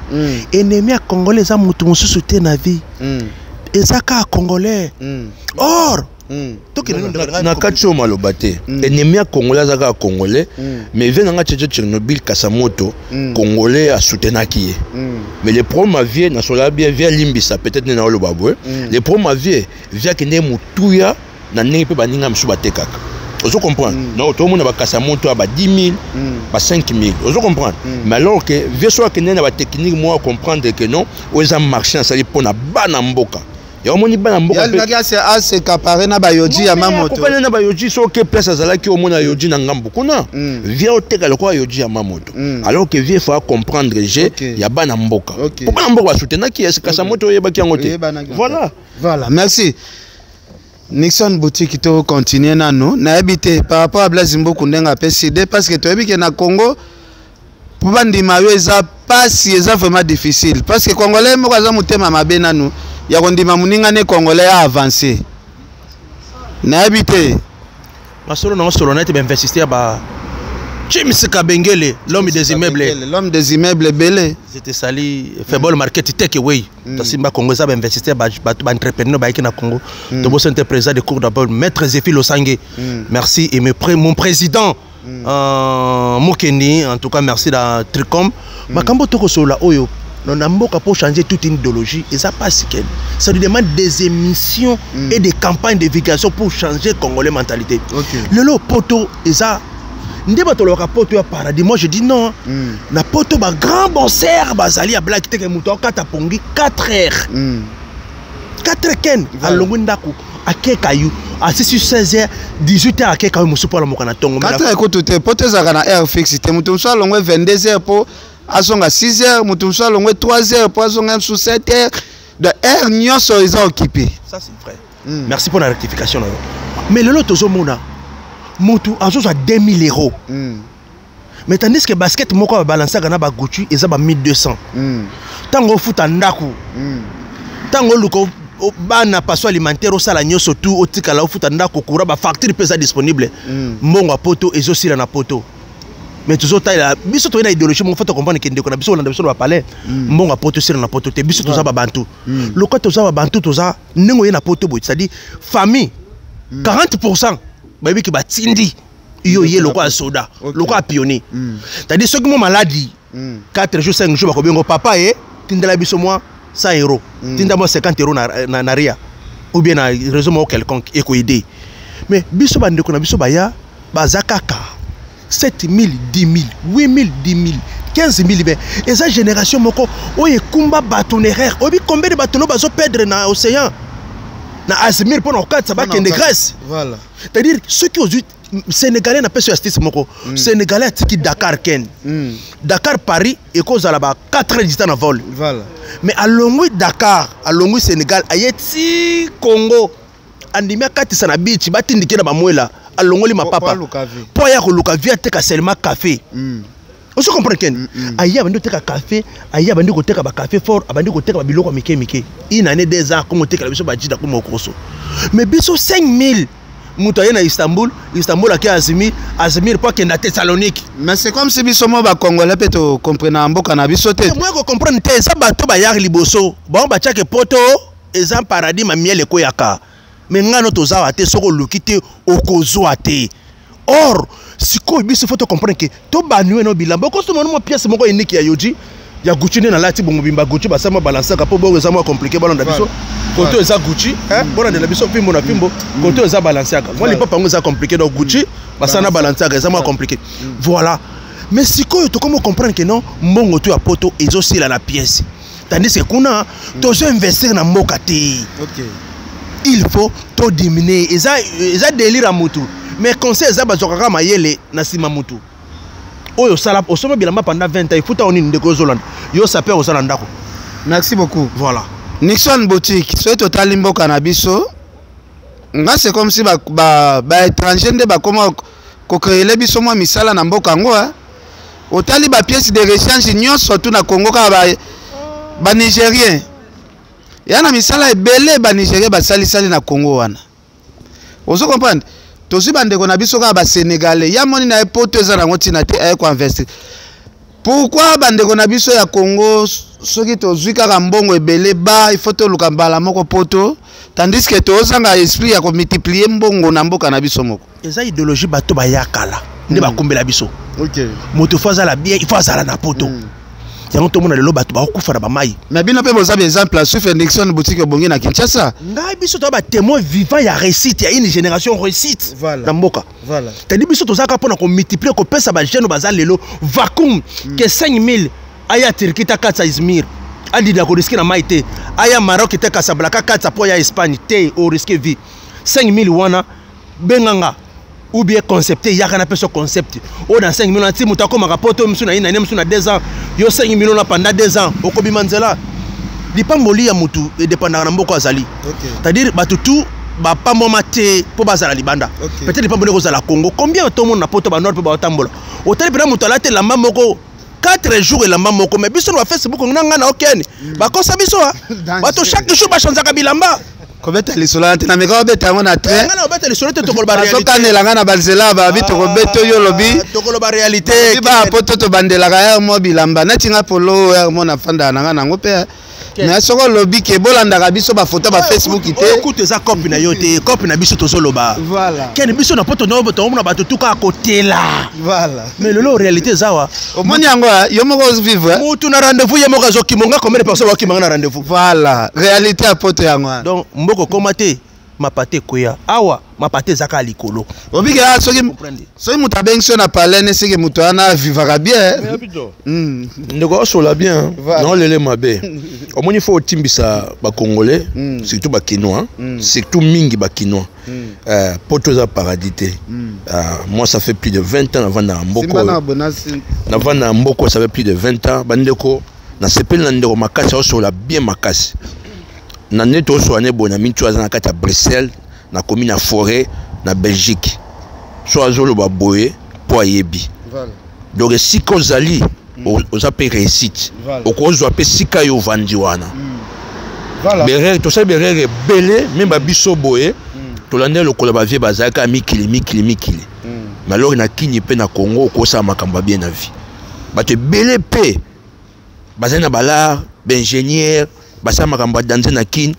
ennemi congolais ça mutu musu soute na vie ezaka congolais or to ke na katso malobate ennemi congolais azaka congolais mais vient nga Tchétché Tchernobyl Kasamoto congolais a soutenaki mais les problèmes vie na sola bien via limbisa peut-être na lo babwe les problèmes vie via ke ne mutuya na nenge pe baninga msu batekaka. Ozo comprendre? Non, tout le monde a Kasamoto a 10 000, 5 000. Ozo comprendre? Mais alors que vieux soit que n'a pas technique moi comprendre que non, aux am marchand ça pour na bana mboka. Ya omoni bana mboka. Ya ngaka c'est assez caparé na bayoji ya mamoto. Ko na bayoji so que place azala ki omona yoji na ngambo kuna. Vieux oteka le quoi yoji ya mamoto. Alors que vieux faut comprendre j'ai ya bana mboka. Pourquoi mboka soutenir qui est Kasamoto yeba ki ngote. Voilà. Voilà, merci. Nixon boutique to continuer nano na habité par rapport à Blaise Mbuku ndenga PCD parce que tu as vu que na Congo pour bandima yo eza pas si eza vraiment difficile parce que congolais moko za mutema mabe nanu ya kondima muninga ne congolais a avancer na habité masolo na solo net ben insister ba James Kabengele, l'homme des immeubles. L'homme des immeubles belé. C'était sali faible market take away. Tasimba Congo ça investisseur ba entrepreneur ba na Congo. To bo centre président de cours d'abord maître Zéphile Osangue. Merci et mon président Mokeni en tout cas merci da Tricom. Makambo toko sola oyo. Non amboka pour changer toute une idéologie et ça passe qu'elle. Ça lui demande des émissions et des campagnes d'éducation pour changer congolais mentalité. Le lot poto et ça ndeba to loka poto ya paradis. Moi je dis non. Na poto ba grand bonsaire bazali ya black teke muto kata pongi 4 heures. 4 heures ken alongo ndako akeka yu à 16h 18h akeka yu musupo la mokana tongo. 4 heures ko tout poto za kana heure fixe te muto so alongo 22h po azonga 6 heures mutu mosusu alongwe 3 heures po azonga mosusu 7 heures de heure nyonso eza occupé. Ça c'est vrai. Merci pour la rectification. Mais le lot tozomona mutu azozwa 2000 euros. Mais tandis que basket moko ba balancer gana ba Gucci eza ba 1200. Tango futa ndako. Tango luko bana passo alimentaire osala nyoso tout otikala ofuta ndako kura ba facture pesa disponible. Mbongo poto ezosila na poto. Mais toujours taille biso to ina idéologie mon faut comprendre que ndeko na biso na biso ba palais. Mbongo poto sila na poto te biso toza ba bantu. Loko toza ba bantu toza nengo ye na poto boy, c'est-à-dire famille 40% baby ki batindi yo ye loko a soda, loko a pionnier. C'est-à-dire ceux qui sont malades 4 jours 5 jours ba ko bengo papa e tindela biso moi 100 euros. Tinda moi 50 euros na ria ou bien na réseau mo quelconque et ko aider. Mais biso ba ndeko na biso ba ya bazakaka 7 000, 10 000, 8 000, 10 000, 15 000. Et cette génération, il y a combat bâtonnaire. Combien de bâtonneurs vont perdre dans l'océan? Dans Azmir, pour nos cas, ça va qu'il y ait de Grèce. Voilà. C'est-à-dire, ceux qui ont dit, Sénégalais n'a pas sur astuce. Sénégalais, c'est qui Dakar, Ken. Dakar, Paris, et cause à la 4 heures de temps en vol. Voilà. Mais à l'ongouille Dakar, à l'ongouille Sénégal, à Yeti, Congo, Andimia Kati Sanabi, tu vas t'indiquer dans Mamouela. Alongoli ma papa pour ya koluka via teka seulement café. On se comprend ken aya bandi teka café aya bandi ko teka ba café fort abandi ko teka ba biloko mike mike une année 2 ans comme teka biso ba jida comme okoso mais biso 5000 muta na Istanbul aki Azmir pas que na Thessalonique. Mais c'est comme si biso mo ba congolais peut to comprendre mboka na biso te moi ko comprendre te ça bato ba yar liboso bon ba tchake poto ezan paradis ma miel ko yaka. Mais ngano tozawa te soko lukite okozwa te. Or siko biso faut comprendre que to banuwe no bilamba ko so mo pièce moko unique ya yoji ya Gucci na lati bongo bimba Gucci ba sama balancer ka po bo za mo compliqué ba na biso koto eza Gucci bona na biso pimbo na pimbo koto eza balancer ka moi les papa ngo za compliqué donc Gucci ba sana balancer ka eza mo compliqué voilà. Mais siko to comment comprendre que non mbongo to ya poto ezo la pièce tandis que kuna to zo investir na mboka te. OK. Il faut tout diminuer. Ils ont délire à Moutou. Mais conseil, ils ont mayele na sima Moutou. Oyo salap, au sommet bilamba pendant 20 ans, il faut qu'on ait une décozoland. Yo sapé au salandako. Merci beaucoup. Voilà. Nixon Boutique, c'est total limbo cannabiso. C'est comme si étranger de comment créer les biso moi misala na mboka ngo hein. Otali ba pièce de rechange nyon surtout na Congo ka ba Nigérien. Yana misala ebele ba Nigeria ba sali na Congo wana. Ozo comprendre? Tozi bandeko na biso ka ba Sénégalais. Ya moni na epoto za na ngoti na te ay ko investir. Pourquoi bandeko na biso ya Congo soki tozwi kaka mbongo ebele ba il faut to luka mbala moko poto tandis que tozanga esprit ya ko multiplier mbongo na mboka na biso moko. Eza idéologie bato ba yakala. Nde ba kombela biso. OK. Moto faza la bien, il faut azala na poto. Yango to mona lelo bato ba okufa na ba mai. Mais bino pe boza exemple à Swift Nixon boutique bongi na Kinshasa. Ngai biso to ba témoin vivant ya réussite, ya une génération réussite. Voilà. Na mboka. Voilà. Tandi biso to zaka pona ko multiplier ko pesa ba jeune baza lelo vacuum que 5000 aya Turquie ta katsa Izmir. Adi da ko risque na mai te. Aya Maroc te Casablanca katsa po ya Espagne te au risque vie. 5000 wana benganga ou bien concepté yaka na peso concept o dans 5 millions ti muta ko makapoto msuna ina msuna 2 ans yo 5 millions na pendant 2 ans okobi manzela lipamboli ya mutu e dépendant na mboko azali. C'est-à-dire batutu ba pamboma te po bazala libanda. Peut-être lipamboli ko zala Congo combien to monde na poto ba nord pe ba tambola o tali pena mutu alate lamba moko 4 jours lamba moko mais biso na Facebook nganga na okeni ba kosa biso bato chaque jour ba chanzaka bilamba. Kobeta lisola na meka obeta ngona train ngana obeta lisola te tokoloba réalité sokanela ngana balzela ba bito kobeto yo lobi tokoloba réalité ba poto to bandela ka mo bilamba na tinga polo mo na fanda na ngana ngope mais soko lobi ke bolanda ka biso ba photo ba Facebook ite écoute za copie na yo te copie na biso to zoloba voilà ken biso na poto no boto na bato tuka kotela voilà mais lelo réalité zawa omoni yango yo moko vivre mutu na rendez-vous ye moko zo kimonga combien de personnes wa kimanga na rendez-vous voilà réalité à poto yango donc mboko komate mapate koya awa mapate zaka likolo obika soki mutu abengi so na palene seke mutu ana vivaka bien ndeko osola bien non lele mabe omoni faut otimbisa bakongolais surtout bakinois surtout mingi bakinois poto za paradis te moi ça fait plus de 20 ans avant na mboko ça fait plus de 20 ans bandeko na sepeli na ndeko makasi osola bien makasi na neto so ane bona mintu azana kati ya Bruxelles na commune na forêt na Belgique so azolo ba boye po ayebi donc si kozali oza pe réussite okozwa pe sika yo vandi wana berere to sa berere belé même ba biso boye to lande lokola ba vie bazaka mikili mais alors na kini pe na Congo ko sa makamba bien na vie ba te belé pe bazana bala ingénieur basa makambo danze na kin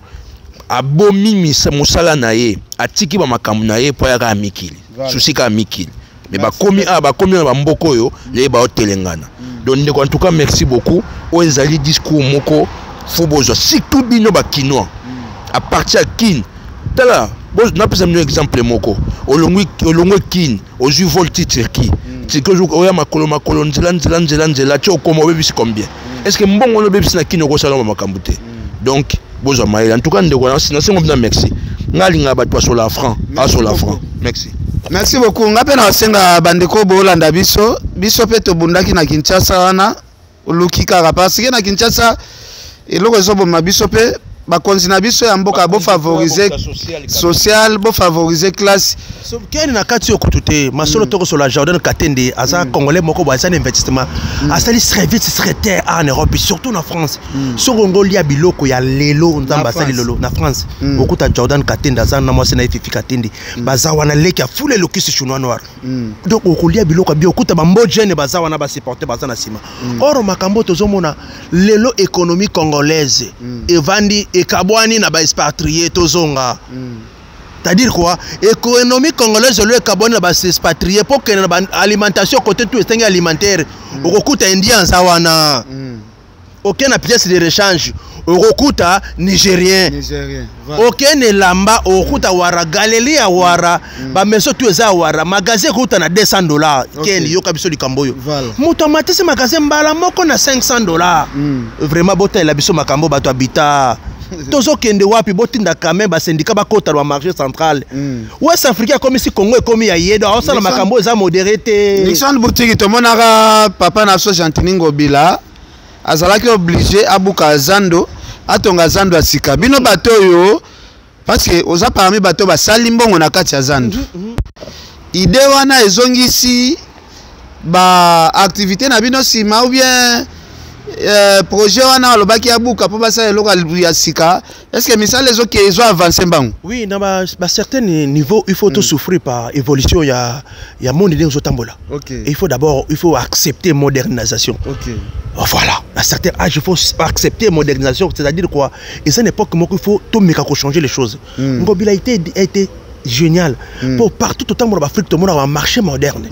abomi musala na ye atiki ba makambo na ye po ya ka mikili susika mikili mais bakomi na bamboko yo le ba otelengana donc en tout cas merci beaucoup o ezali discours moko faut besoin surtout bino ba kinois à partir à kin tala bon na pesa un exemple moko olongwe kin ozu volti Turquie tiko jo oya makolo nzela tio komo bebisi combien est-ce que mbongo no bebisi na kino ko salama makambo te donc bozo maïl en tout cas ndeko na singa mbina merci ngalinga batwa sur la franc sur la franc merci beaucoup ngape na senga bandeko bolanda biso pe to bundaki na Kinshasa wana uluki kaka parce que na Kinshasa eloko ezobo mabiso pe bakonzi na biso ya mboka bo favoriser social bo favoriser classe so keni na kati okutute masolo toko sur la Jordan Katende asa congolais moko ba un investissement asali secrétaire en Europe surtout en France so Congolia biloko ya lelo nzamba asali lelo na France okuta Jordan Katende asa na mwase na ififi Katende bazawa na leki ya fule lokisi chinois noir donc okolia biloko bi okuta ba mbojene bazawa na ba supporter bazana sima oro makambo tozomona lelo économie congolaise evandi et kabwani na ba expatrié tozonga c'est-à-dire quoi économie congolaise le kabwani na ba expatrié pour que na alimentation côté tout est alimentaire okuta indien zawana aucun pièce de rechange okuta nigérien aucun lamba okuta wara galerie ya wara ba meso tout eza wara magasin okuta na $200 ken yo kabiso likamboyo muto matese magasin mbala moko na $500 vraiment bota la biso makambo bato habita tozo kende wapi botinda quand même ba syndicat ba kota wa marché central West Africa comme si Congo comme ya yedo osala makambo za modéré Nixon boutique to monaka papa na so Jantiningo bila azalaki obligé abuka zando atonga zando asika bino bato yo parce que oza parmi bato ba sali mbongo na kati ya zando idée wana ezongisi ba activité na bino sima ou bien projet wana alobaki abuka po basa eloko ya sika est-ce que misala les autres ils ont avancé mbang oui dans ba certain niveau il faut tout souffrir par évolution ya monde de zotambola il faut d'abord accepter modernisation voilà à certain âge il faut accepter modernisation c'est-à-dire quoi et c'est une époque où il faut tout méca changer les choses ngobila a été génial pour partout autant dans l'Afrique tout le monde a un marché moderne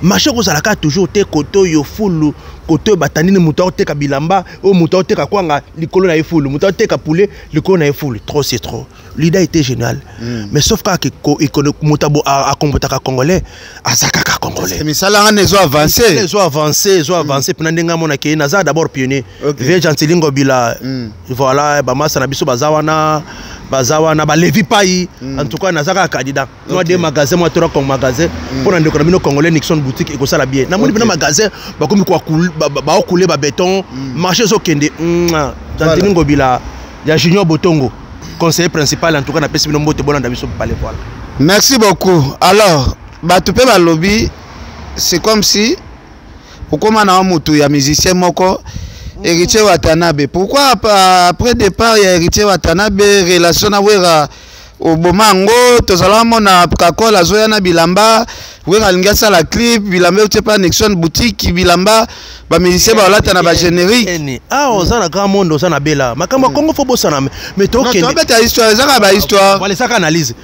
marché kozalaka toujours te koto yo fulu koto batanini muto te ka bilamba o muto te ka kwanga likolo na efulu muto te ka poulet likolo na efulu trop c'est trop l'idée était géniale mais sauf que mutabo a kombotaka congolais azaka ka congolais mais ça là les ont avancé pena ndenga mona ke naza d'abord pionnier vie Jantilingo bila voilà ba masa na biso bazawana ba levi pai en tout cas nazaka candidat moi des magasins moi tora comme magasin pour na ndeko na bino congolais Nixon boutique et ko sala bien na moni bina magasin ba komi ko ba couler ba béton marché zo kende Jantilingo bila ya Junior Botongo conseiller principal en tout cas na pesi bino mbote bona ndabiso parler voilà merci beaucoup alors bato pe ba lobby c'est comme si okoma na mutu ya musicien moko Héritier Watanabe. Pourquoi après départ il y a Héritier Watanabe relation na wera au bomango tozalamo na kakola zoya na bilamba wera lingasa la clip bilamba uti pa Nixon boutique bilamba ba musicien ba lata na ba générique ozana grand monde ozana bela makambo Congo faut bosana mais to kende non ta histoire ezaka ba histoire voilà ça analyse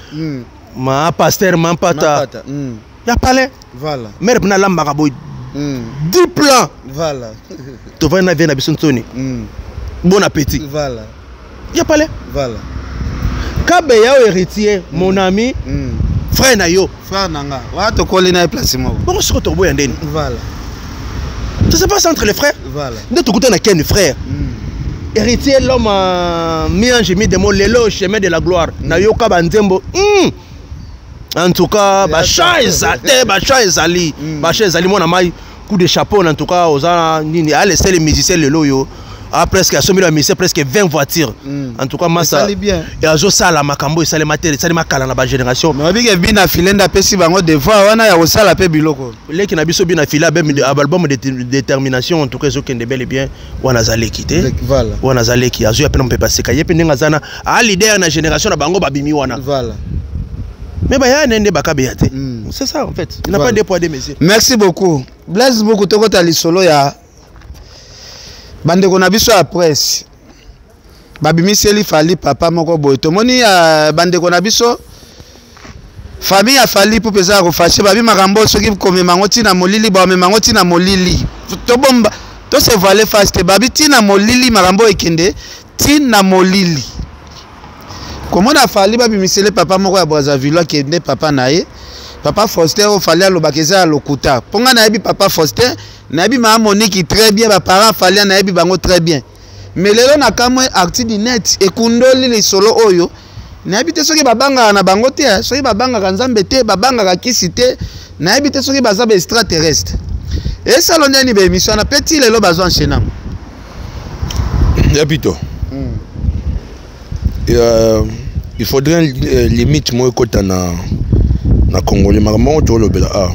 ma pasteur mampata ya palais voilà mère bna lamba ka boy 10 plans voilà tu vas na biso ntoni bon appétit voilà ya palais voilà Kabeya héritier, mon ami, frère Nayo. Frère Nanga, va te coller dans place moi. Bon, ce que tu vois, voilà. Ça se passe entre les frères. Voilà. De tout côté, on a qu'un frère. Héritier, l'homme a mis un gémi de mots, l'élo, chemin de la gloire. Nayo Kabanzembo. En tout cas, Bacha Ezali, mon ami, coup de chapeau, en tout cas, aux a laissé les musiciens le loyo. Ah, presque, à ce milieu, c'est presque 20 voitures. En tout cas, Massa. Et à Zosa, Makambo, et Salématé, Salémakala, la génération. Mais il y a bien à filer d'apesi bango de fois, on a aussi la paix biloko. Les qui n'habitent bien à filer, album de détermination, en tout cas, ceux qui ne bel et bien, on a zalé quitté. Voilà. On a zalé qui a joué à peine on peut passer. Kaye pendant Gazana, à l'idée de la génération, la bango babimi wana. Voilà. Mais il y a un ende bakabeyate. C'est ça en fait. Il n'a pas de poids de mesure. Merci beaucoup. Bless beaucoup to kota li solo ya. Bande ko na biso ya presse. Babimi seli fali papa moko boy. To moni bande ko na biso. Famille a fali pour pesa ko fâché babi makambo soki kome mangoti na molili ba me mangoti na molili. To bomba to se voiler fast babi tina molili makambo ekende tina molili. Comment a fallu babi misele papa moko ya Brazzaville qui est papa nae papa Foster o fallait lobakeza lokuta ponga na yebi papa Foster na yebi ma Monique très bien ba parents fallait na yebi bango très bien mais lelo na kamwe acti di net ekundoli le solo oyo na yebi te soki babanga na bango te soki babanga kanzambe te babanga ka kisite na yebi te soki baza extraterrestre et salon ni be émission na petit lelo bazo enchaînant Yapito. Il faudrait limite moi côté na Congolais maman to lo bela ah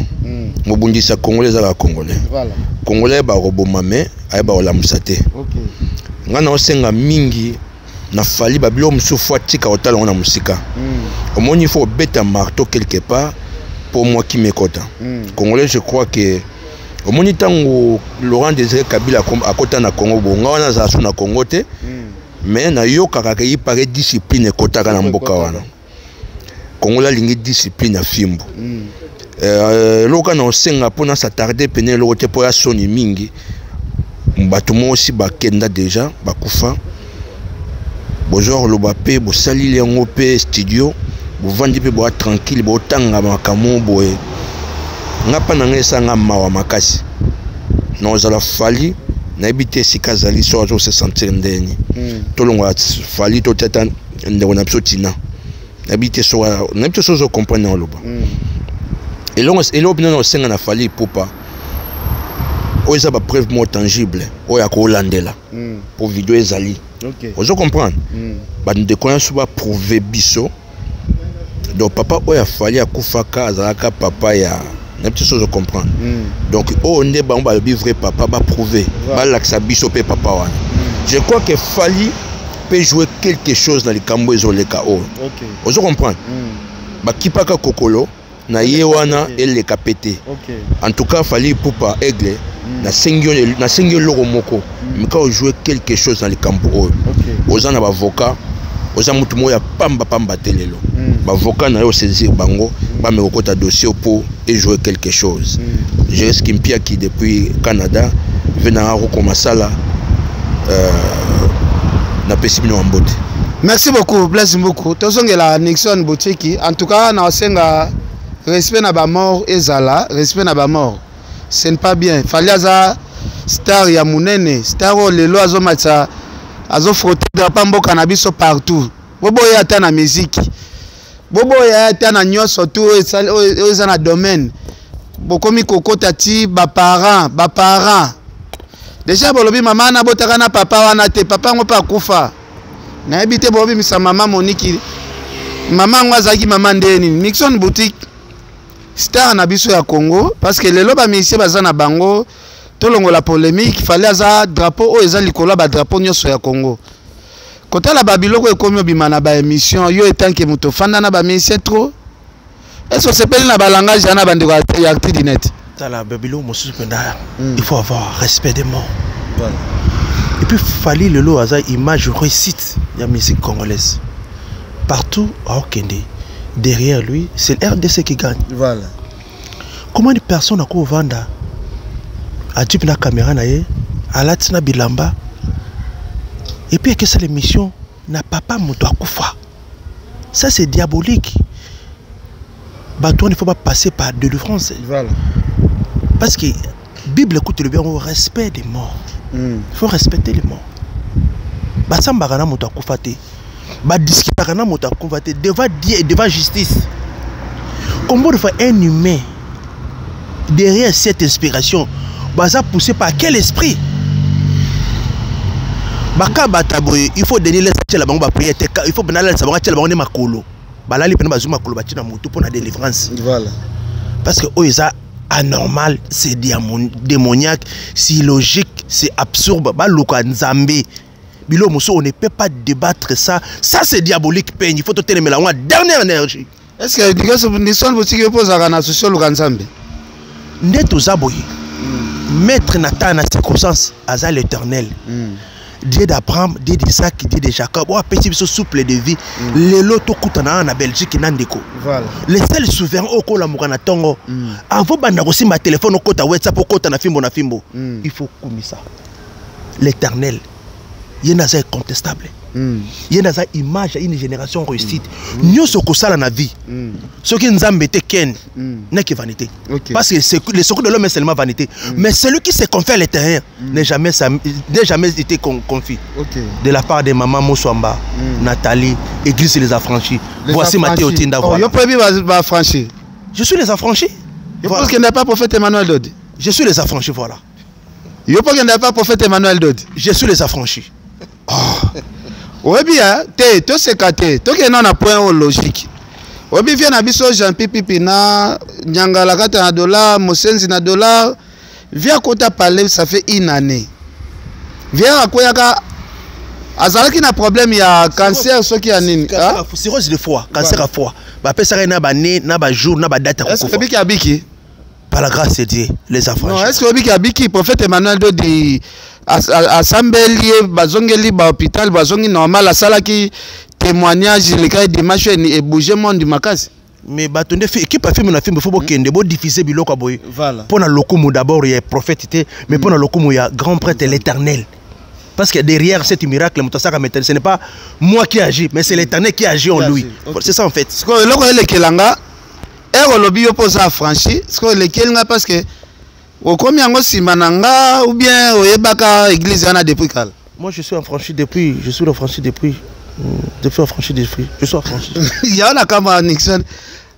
mobundisa Congolais za la Congolais voilà Congolais ba roboma mais ay ba ola musate OK ngana osenga mingi na fali ba bilo musufu atika otala na musika omoni il faut beta marteau quelque part pour moi qui m'écoute Congolais je crois que omoni tango Laurent Désiré Kabila à côté na Congo bonga wana za su na Congo te mais na yo kaka yi pare discipline kotaka na mboka wana Kongola lingi discipline fimbo loka na osenga pona s'attarder pene lokote po ya soni mingi bato mo aussi bakenda déjà bakufa bojor lo bape bo sali le ngope studio bo vandi pe bo tranquille bo tanga makamo boye ngapa na ngesa ngama wa makasi no zala fali na ebite sikazali so azo se sentir ndeni tolongo fali to tata ndeko na biso tina na ebite so zo comprendre loba elongo bino senga na fali popa oza ba preuve mo tangible oya ko landela pour vidéo ezali ozo comprendre ba ndeko na so ba prouver biso donc papa oya fali akufaka azalaka papa ya n'a pas chose de comprendre. Donc, on est vrai papa va prouver. L'accès biso pe papa wana. Je crois que Fali peut jouer quelque chose dans les cambo et les KO. OK. Vous comprenez? Ba kipaka kokolo na yewana et les kapete. En tout cas, Fali poupa aigle na sengyo loro moko. Mais quand jouer quelque chose dans les cambo OK. Aux ana avocat oza mutu moya pamba telelo ba avocat na yo saisir bango ba me kokota dossier pour et jouer quelque chose je risque Kimpia qui depuis Canada vena recommencer là na pesibino ambote. Merci beaucoup, bless beaucoup. Tozongela Nixon Botiki en tout cas na osenga respect na ba mort ezala respect na ba mort ce n'est pas bien fallait aza star ya munene star lelo azo matsa azo frotter drapa mboka na biso partout bobo ya ta na musique bobo ya ta na nyoso tu eza na domaine bokomi kokota ti ba parents déjà bolobi mama na botaka na papa wana te papa ngo pa kufa na ebite bolobi misa mama Monique mama ngo azaki mama ndeni Nixon Boutique star na biso ya Congo parce que lelo ba musicien baza na bango tolongo la polémique fallait aza drapeau o eza likolo ba drapeau nyoso ya Congo kota la babiloko ekomi obima na ba émission yo etanke muto fanda na ba musicien trop est-ce que c'est pas na ba langage na bandeko ya acti di net la babilo mosusu penda il faut avoir respect des morts voilà. Et puis fallait le lot aza image réussite ya musique congolaise partout à Okende derrière lui c'est le RDC qui gagne voilà comment une personne a ko vanda a type la caméra naie à la tina bilamba et puis que ça l'émission n'a papa moto akufa Ça c'est diabolique. Bateau, il ne faut pas passer par délivrance. Voilà. Parce que la Bible écoute le bien au respect des morts. Il faut respecter les morts. Basamba kana moto akufate. Ba discuter kana moto akufate devant Dieu et devant justice. Comment de faire un humain derrière cette inspiration, baza poussé par quel esprit? Baka bataboy, il faut donner la banque ba prier, il faut benaler la banque la banque makolo. Balali pena bazuma makolo batina moto pour la délivrance. Voilà. Parce que oisa anormal, c'est démoniaque, c'est illogique, c'est absurde. Ba loka nzambe. Bilo moso, on ne peut pas débattre ça. Ça c'est diabolique peine. Il faut te tenir la dernière énergie. Est-ce que les gens qui posent à la social ou ensemble? Neto zaboyi. Maître Nathan na circonstance Aza l'Éternel. Dieu d'Abraham, Dieu d'Isaac, Dieu de Jacob. Oh, petit peu souple de vie. Les lotos koutana en Belgique nandeko. Voilà. Les seuls souverains au kola mukana tongo. Avant banda aussi ma téléphone au kota WhatsApp au kota na fimbo na fimbo. Il faut comme ça. L'Éternel. Il y a un incontestable. Il y a une image, une génération réussite. Nous sommes ça dans la vie. Ce qui nous a mis Ken n'est que vanité. Parce que le secret de l'homme est seulement vanité. Mais celui qui se confie à l'éternel n'a jamais été confié. De la part de maman Moussouamba, Nathalie, Église les affranchis. Voici Mathéo Tinda. Je suis les affranchis. Je pense qu'il n'est pas prophète Emmanuel Dodi. Je suis les affranchis, voilà. Je pense qu'il n'est pas prophète Emmanuel Dodi. Je suis les affranchis. Oui bien, tu sais que tu es un point logique. Oui bien, viens à Bisso, Jean-Pipi na Nyangala na dollar, Mosenzi na dollar. Viens quand tu as parlé, ça fait une année. Viens à Koyaka. Azala qui a un problème, il y a cancer, ce qui a nini. Cirrhose de foie, cancer à foie. Bah ça n'a pas né, n'a pas jour, n'a pas date. Est-ce que tu as Biki? Par la grâce de Dieu, les affranchis. Non, est-ce que tu as Biki, prophète Emmanuel Dodi? Assemblée bazongeli ba hôpital bazongi normal la sala qui témoignage les cas de marché et bouger monde makasi mais batonde fait équipe a fait mon film faut kende bo diffuser biloko boy voilà pour na lokumu d'abord il y a prophète mais pour na lokumu il y a grand prêtre l'Éternel parce que derrière cet miracle mutasaka metel ce n'est pas moi qui agis mais c'est l'Éternel qui agit en lui c'est ça en fait ce que loko ele kelanga ero lobi opposa affranchi ce que le kelinga parce que Okomi yango simananga ou bien oyebaka église yana depuis kala. Moi je suis affranchi depuis, je suis affranchi depuis affranchi depuis, je suis affranchi. Il y a una kama Nixon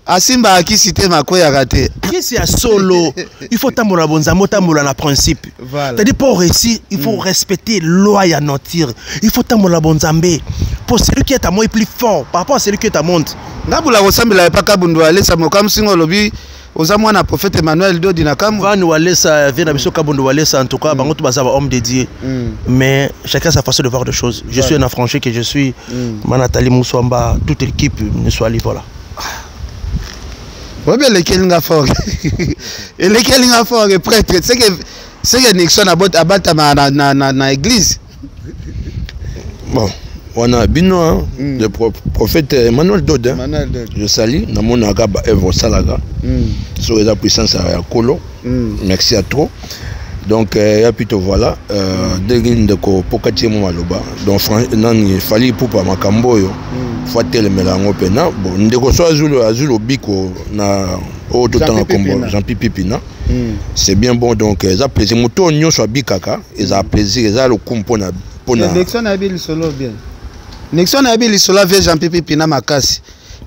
asimba aki cité makoya raté. Qui c'est à solo, il faut tamola bonzamo tamola na principe. Voilà. C'est-à-dire pour réussir, il faut respecter loi et notir. Il faut tamola bonzambe. Pour celui qui est à moi est plus fort par rapport à celui qui est à monde. Ngabula ressemble pas kabundu ale samokam singo lobi. Aux amours na prophète Emmanuel Dodi na kam. Va nous aller ça vient biso kabondo aller ça en tout cas bango to bazaba homme dédié. Mais chacun sa façon de voir les choses. Je suis un affranchi que je suis Nathalie Moussouamba toute l'équipe ne soit libre là. Ouais bien lesquels nga fort. Et lesquels nga fort prêtre c'est que Nixon abata na église. Bon on a bino le prophète Emmanuel Dodi. Je salue na mon agaba Evo Salaga. Sur la puissance à Kolo. Merci à toi. Donc et puis voilà dégin de ko pokati mo maloba. Donc il fallait pour pas makamboyo. Faut tele melango pena. Bon ndeko so azulu biko na au tout temps comme Jean-Pipi Pina. C'est bien bon donc ça plaisir moto nyonso bikaka et ça plaisir ça le compona pona. Nixon a bien solo bien. Nixon a bien solo avec Jean-Pipi Pina makasi.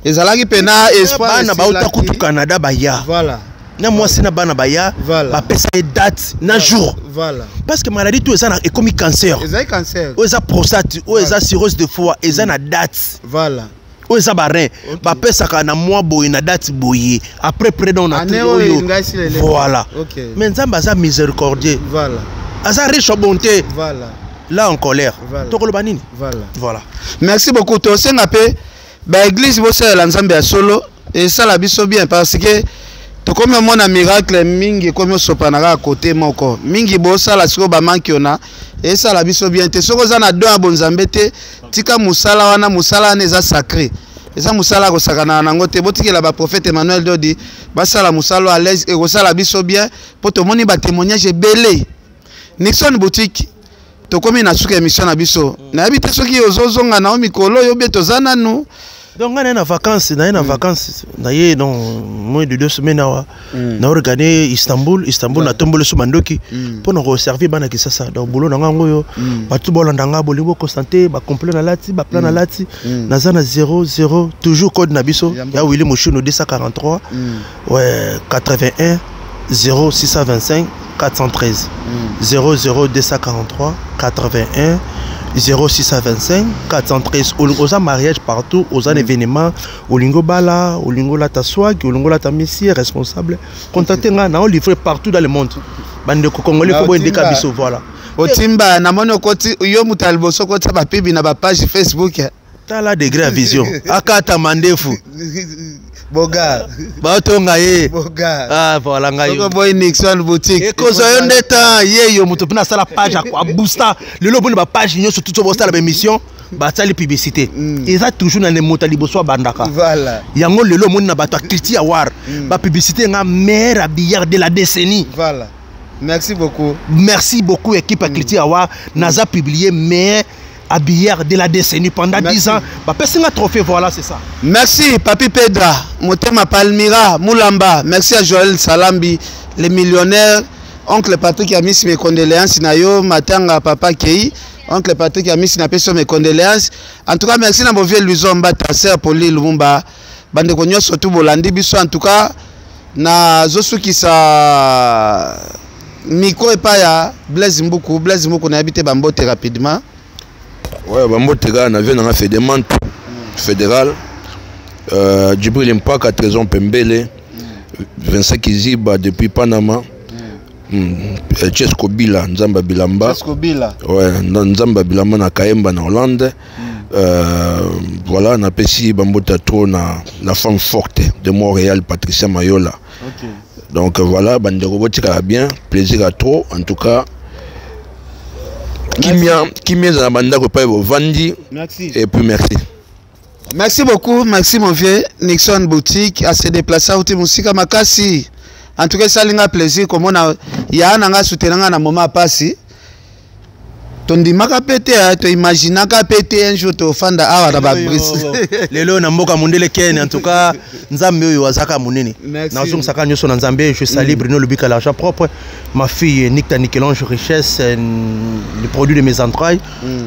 Ezalaki pena espoir na bauta kutu Canada baya. Voilà. Na moi c'est na bana baya ba pesa date na jour. Voilà. Parce que maladie tout ça est comme cancer. Ezai cancer. Ou ça prostate, ou ça cirrhose de foie, et ça na date. Voilà. Ou ça barin. Ba pesa na moi boy na date boy. Après près on a voilà. Mais nzamba ça miséricordieux. Voilà. Asa riche en bonté. Voilà. Là en colère. Voilà. Voilà. Merci beaucoup. To senga pe ba église bo sala nzambe ya solo et ça la biso bien parce que to comme mon miracle mingi comme sopanaka à côté moko mingi bo sala siko ba manki ona et ça la biso bien te soko za na do ya bonzambe te tika musala wana musala ne za sacré et ça musala ko sakana nango te botikela ba prophète Emmanuel Dodi ba sala musala à l'aise et ko sala biso bien pour to moni ba témoignage belé Nixon boutique to comme na suka émission na biso na habite soki ozozonga na mikolo yo beto zana no Donc, on a une vacance, dans moins de 2 semaines, on a regardé Istanbul, na tombé sur Mandoki, pour nous servir banaki ça. Donc, boulot na ngoyo, batu bolandanga bolibo constanté, ba complet na lati, ba plan na lati, na zana 00, toujours code nabiso, ya Willy Mouchouno 243, ouais 81 0625 413 00243 81 0625 413. Aux mariage partout, aux événements, au lingo bala, au lingo la taswag, au lingo la tamissi, responsable. Contactez-moi, on livre partout dans le monde. Bande congolais, faut boire des cabisso, voilà. Otimba, na mono koti, yo mutalbo soko taba pibi na ba page Facebook. T'as la degré à vision. Akata mandefu. Boga. Batonga ye. Boga. Ah voilà ngayo. Soko boy Nixon boutique. Et cause yo ndeta ye yo mutu pina sala page à booster. Le lobo ba page nyo surtout sur bosta la émission. Ba sali publicité. Et ça toujours dans les motali boso bandaka. Voilà. Yango le lobo na bato Criti Award. Ba publicité nga meilleur habillard de la décennie. Voilà. Merci beaucoup. Merci beaucoup équipe Criti Award. Naza publié meilleur habillard de la décennie pendant 10 ans. Bah, personne n'a trophée, voilà, c'est ça. Merci, Papi Pedra, Motema Palmira, Moulamba. Merci à Joël Salambi, les millionnaires. Oncle Patrick a mis mes condoléances. Nayo, Matanga, Papa Kei. Oncle Patrick a mis mes condoléances. En tout cas, merci à mon vieux Luzomba, ta sœur Poli Lumumba. Bande Konyo, surtout Bolandi Biso. En tout cas, na Zosu qui sa. Miko et Paya, Blaise Mboukou, on a habité Bambote rapidement. Ouais, Bambotega, on avait fait des mantes fédérales. Djibril Mpaka, Trésor Pembele, Vincent Kiziba depuis Panama, Chesco Bila, Nzamba Bilamba. Ouais, Nzamba Bilamba na Kaemba en Hollande. Voilà, on a payé Bambota trop la femme forte de Montréal, Patricia Mayola. Okay. Donc voilà, Bande Robotika bien, plaisir à trop, en tout cas. Merci. Et puis merci. Merci beaucoup, merci mon vieux Nixon Boutique à se déplacer au Timusika Makasi. En tout cas, ça a plaisir comme on a un soutenir un moment passé. Tondi makapete to imagina kapete un jour to fanda awa ba brise lelo na mboka mondele ken en tout cas nzambe oyo azaka munene na zonga saka nyoso na nzambe je salue Bruno Lubika l'argent propre ma fille Nicta Nikelange richesse le produit de mes entrailles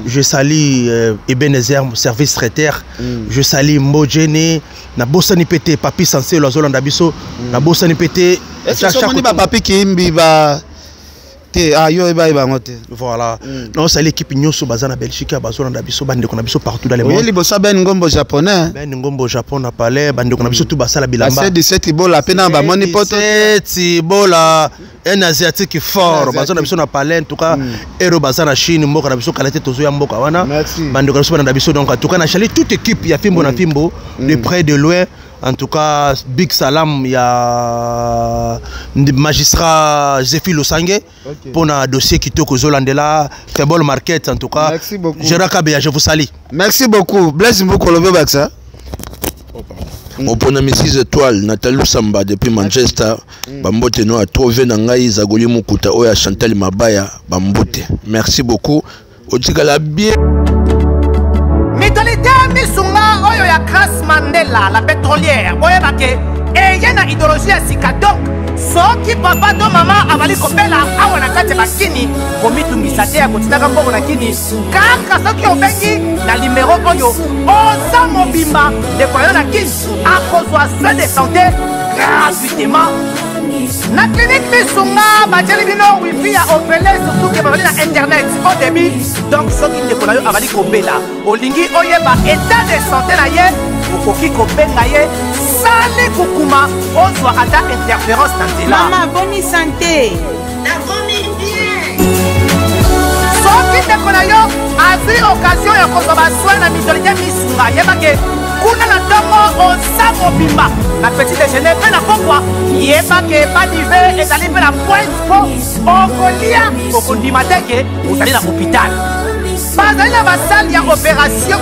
je salue Ebenezer service traiteur je salue Mbojene na bosani pété papi sensé lo zolanda biso na bosani pété chaque ba papi kimbi ba voilà. Non, c'est l'équipe Nyoso Bazana Belgique, Bazana Biso, Bande Konabiso partout dans le monde. Oui, les Ben Ngombo japonais. Ben Ngombo Japon a parlé, Bande Konabiso tout Basala Bilamba. C'est 17 Ibola, Pena Bamoni Poto. 17 Ibola, un asiatique fort. Bazana Biso n'a parlé, en tout cas, Ero Bazana Chine, Mboka Nabiso, Kalate Tozo Mboka Wana. Bande Konabiso Nabiso, donc en tout cas, on a chalé toute équipe, il y a Fimbo na Fimbo, de près de loin. En tout cas, Big Salam, il y a le magistrat Zéphie Losangue pour un dossier qui toque aux Hollandais, Faible Market. En tout cas, merci beaucoup. Gérard Kabea, je vous salue. Merci beaucoup. Blaise beaucoup le Baxa. Au point de 6 étoiles, Nathalie Samba depuis Manchester, Bambote no a trouvé Nangaï Zagoli Mukuta Oya Chantal Mabaya, Bambote. Merci beaucoup. Otikala bien. Mentalité Missunga Oyo ya Grace Mandela, la pétrolière, Oya Bake, et y a une idéologie à Sika. Donc, ce qui papa to maman avali kopela, awana kate bakini, komitu misate ya kotinaka mbogo na kini, kaka soki obeki na numéro Oyo, osa mobimba, de koyo na kini, a kozwa soin de santé gratuitement. La clinique Missunga, Badjali Bino, Wi-Fi a opéré surtout que vous na internet au début. Donc, ce qui est pour avali kobela, olingi oyeba état de santé na ye, okoki kobenga ye, sale kukuma, ozwa ata interférence dans tes là. Maman, bonne santé. La bonne bien. Ce qui est pour a vu occasion de recevoir soin na mitolité Missunga, yebake. Kuna na tongo osa mobimba na petit déjeuner pe na pokwa yeba ke pas d'hiver et d'aller pe la pointe po okolia okondima teke ozali na hôpital bazali na basali ya opération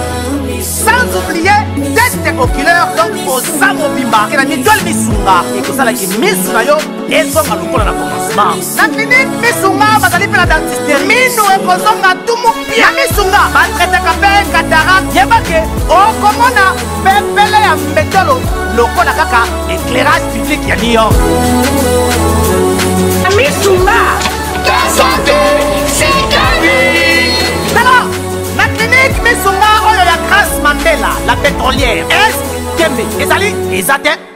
sans oublier test oculaire donc oza mobimba ke na mitole misunga ekosalaki misu na yo ezonga lokola na commencement na clinique misunga bazali mpe na dentiste minu ekozonga tumu pia misunga batretaka mpe katarak yebake okomona pepele ya mbetolo lokola kaka éclairage public ya New York misunga ta santé c'est ta vie alors la clinique misunga oyo ya Grace Mandela la pétrolière est Kembe ezali ezate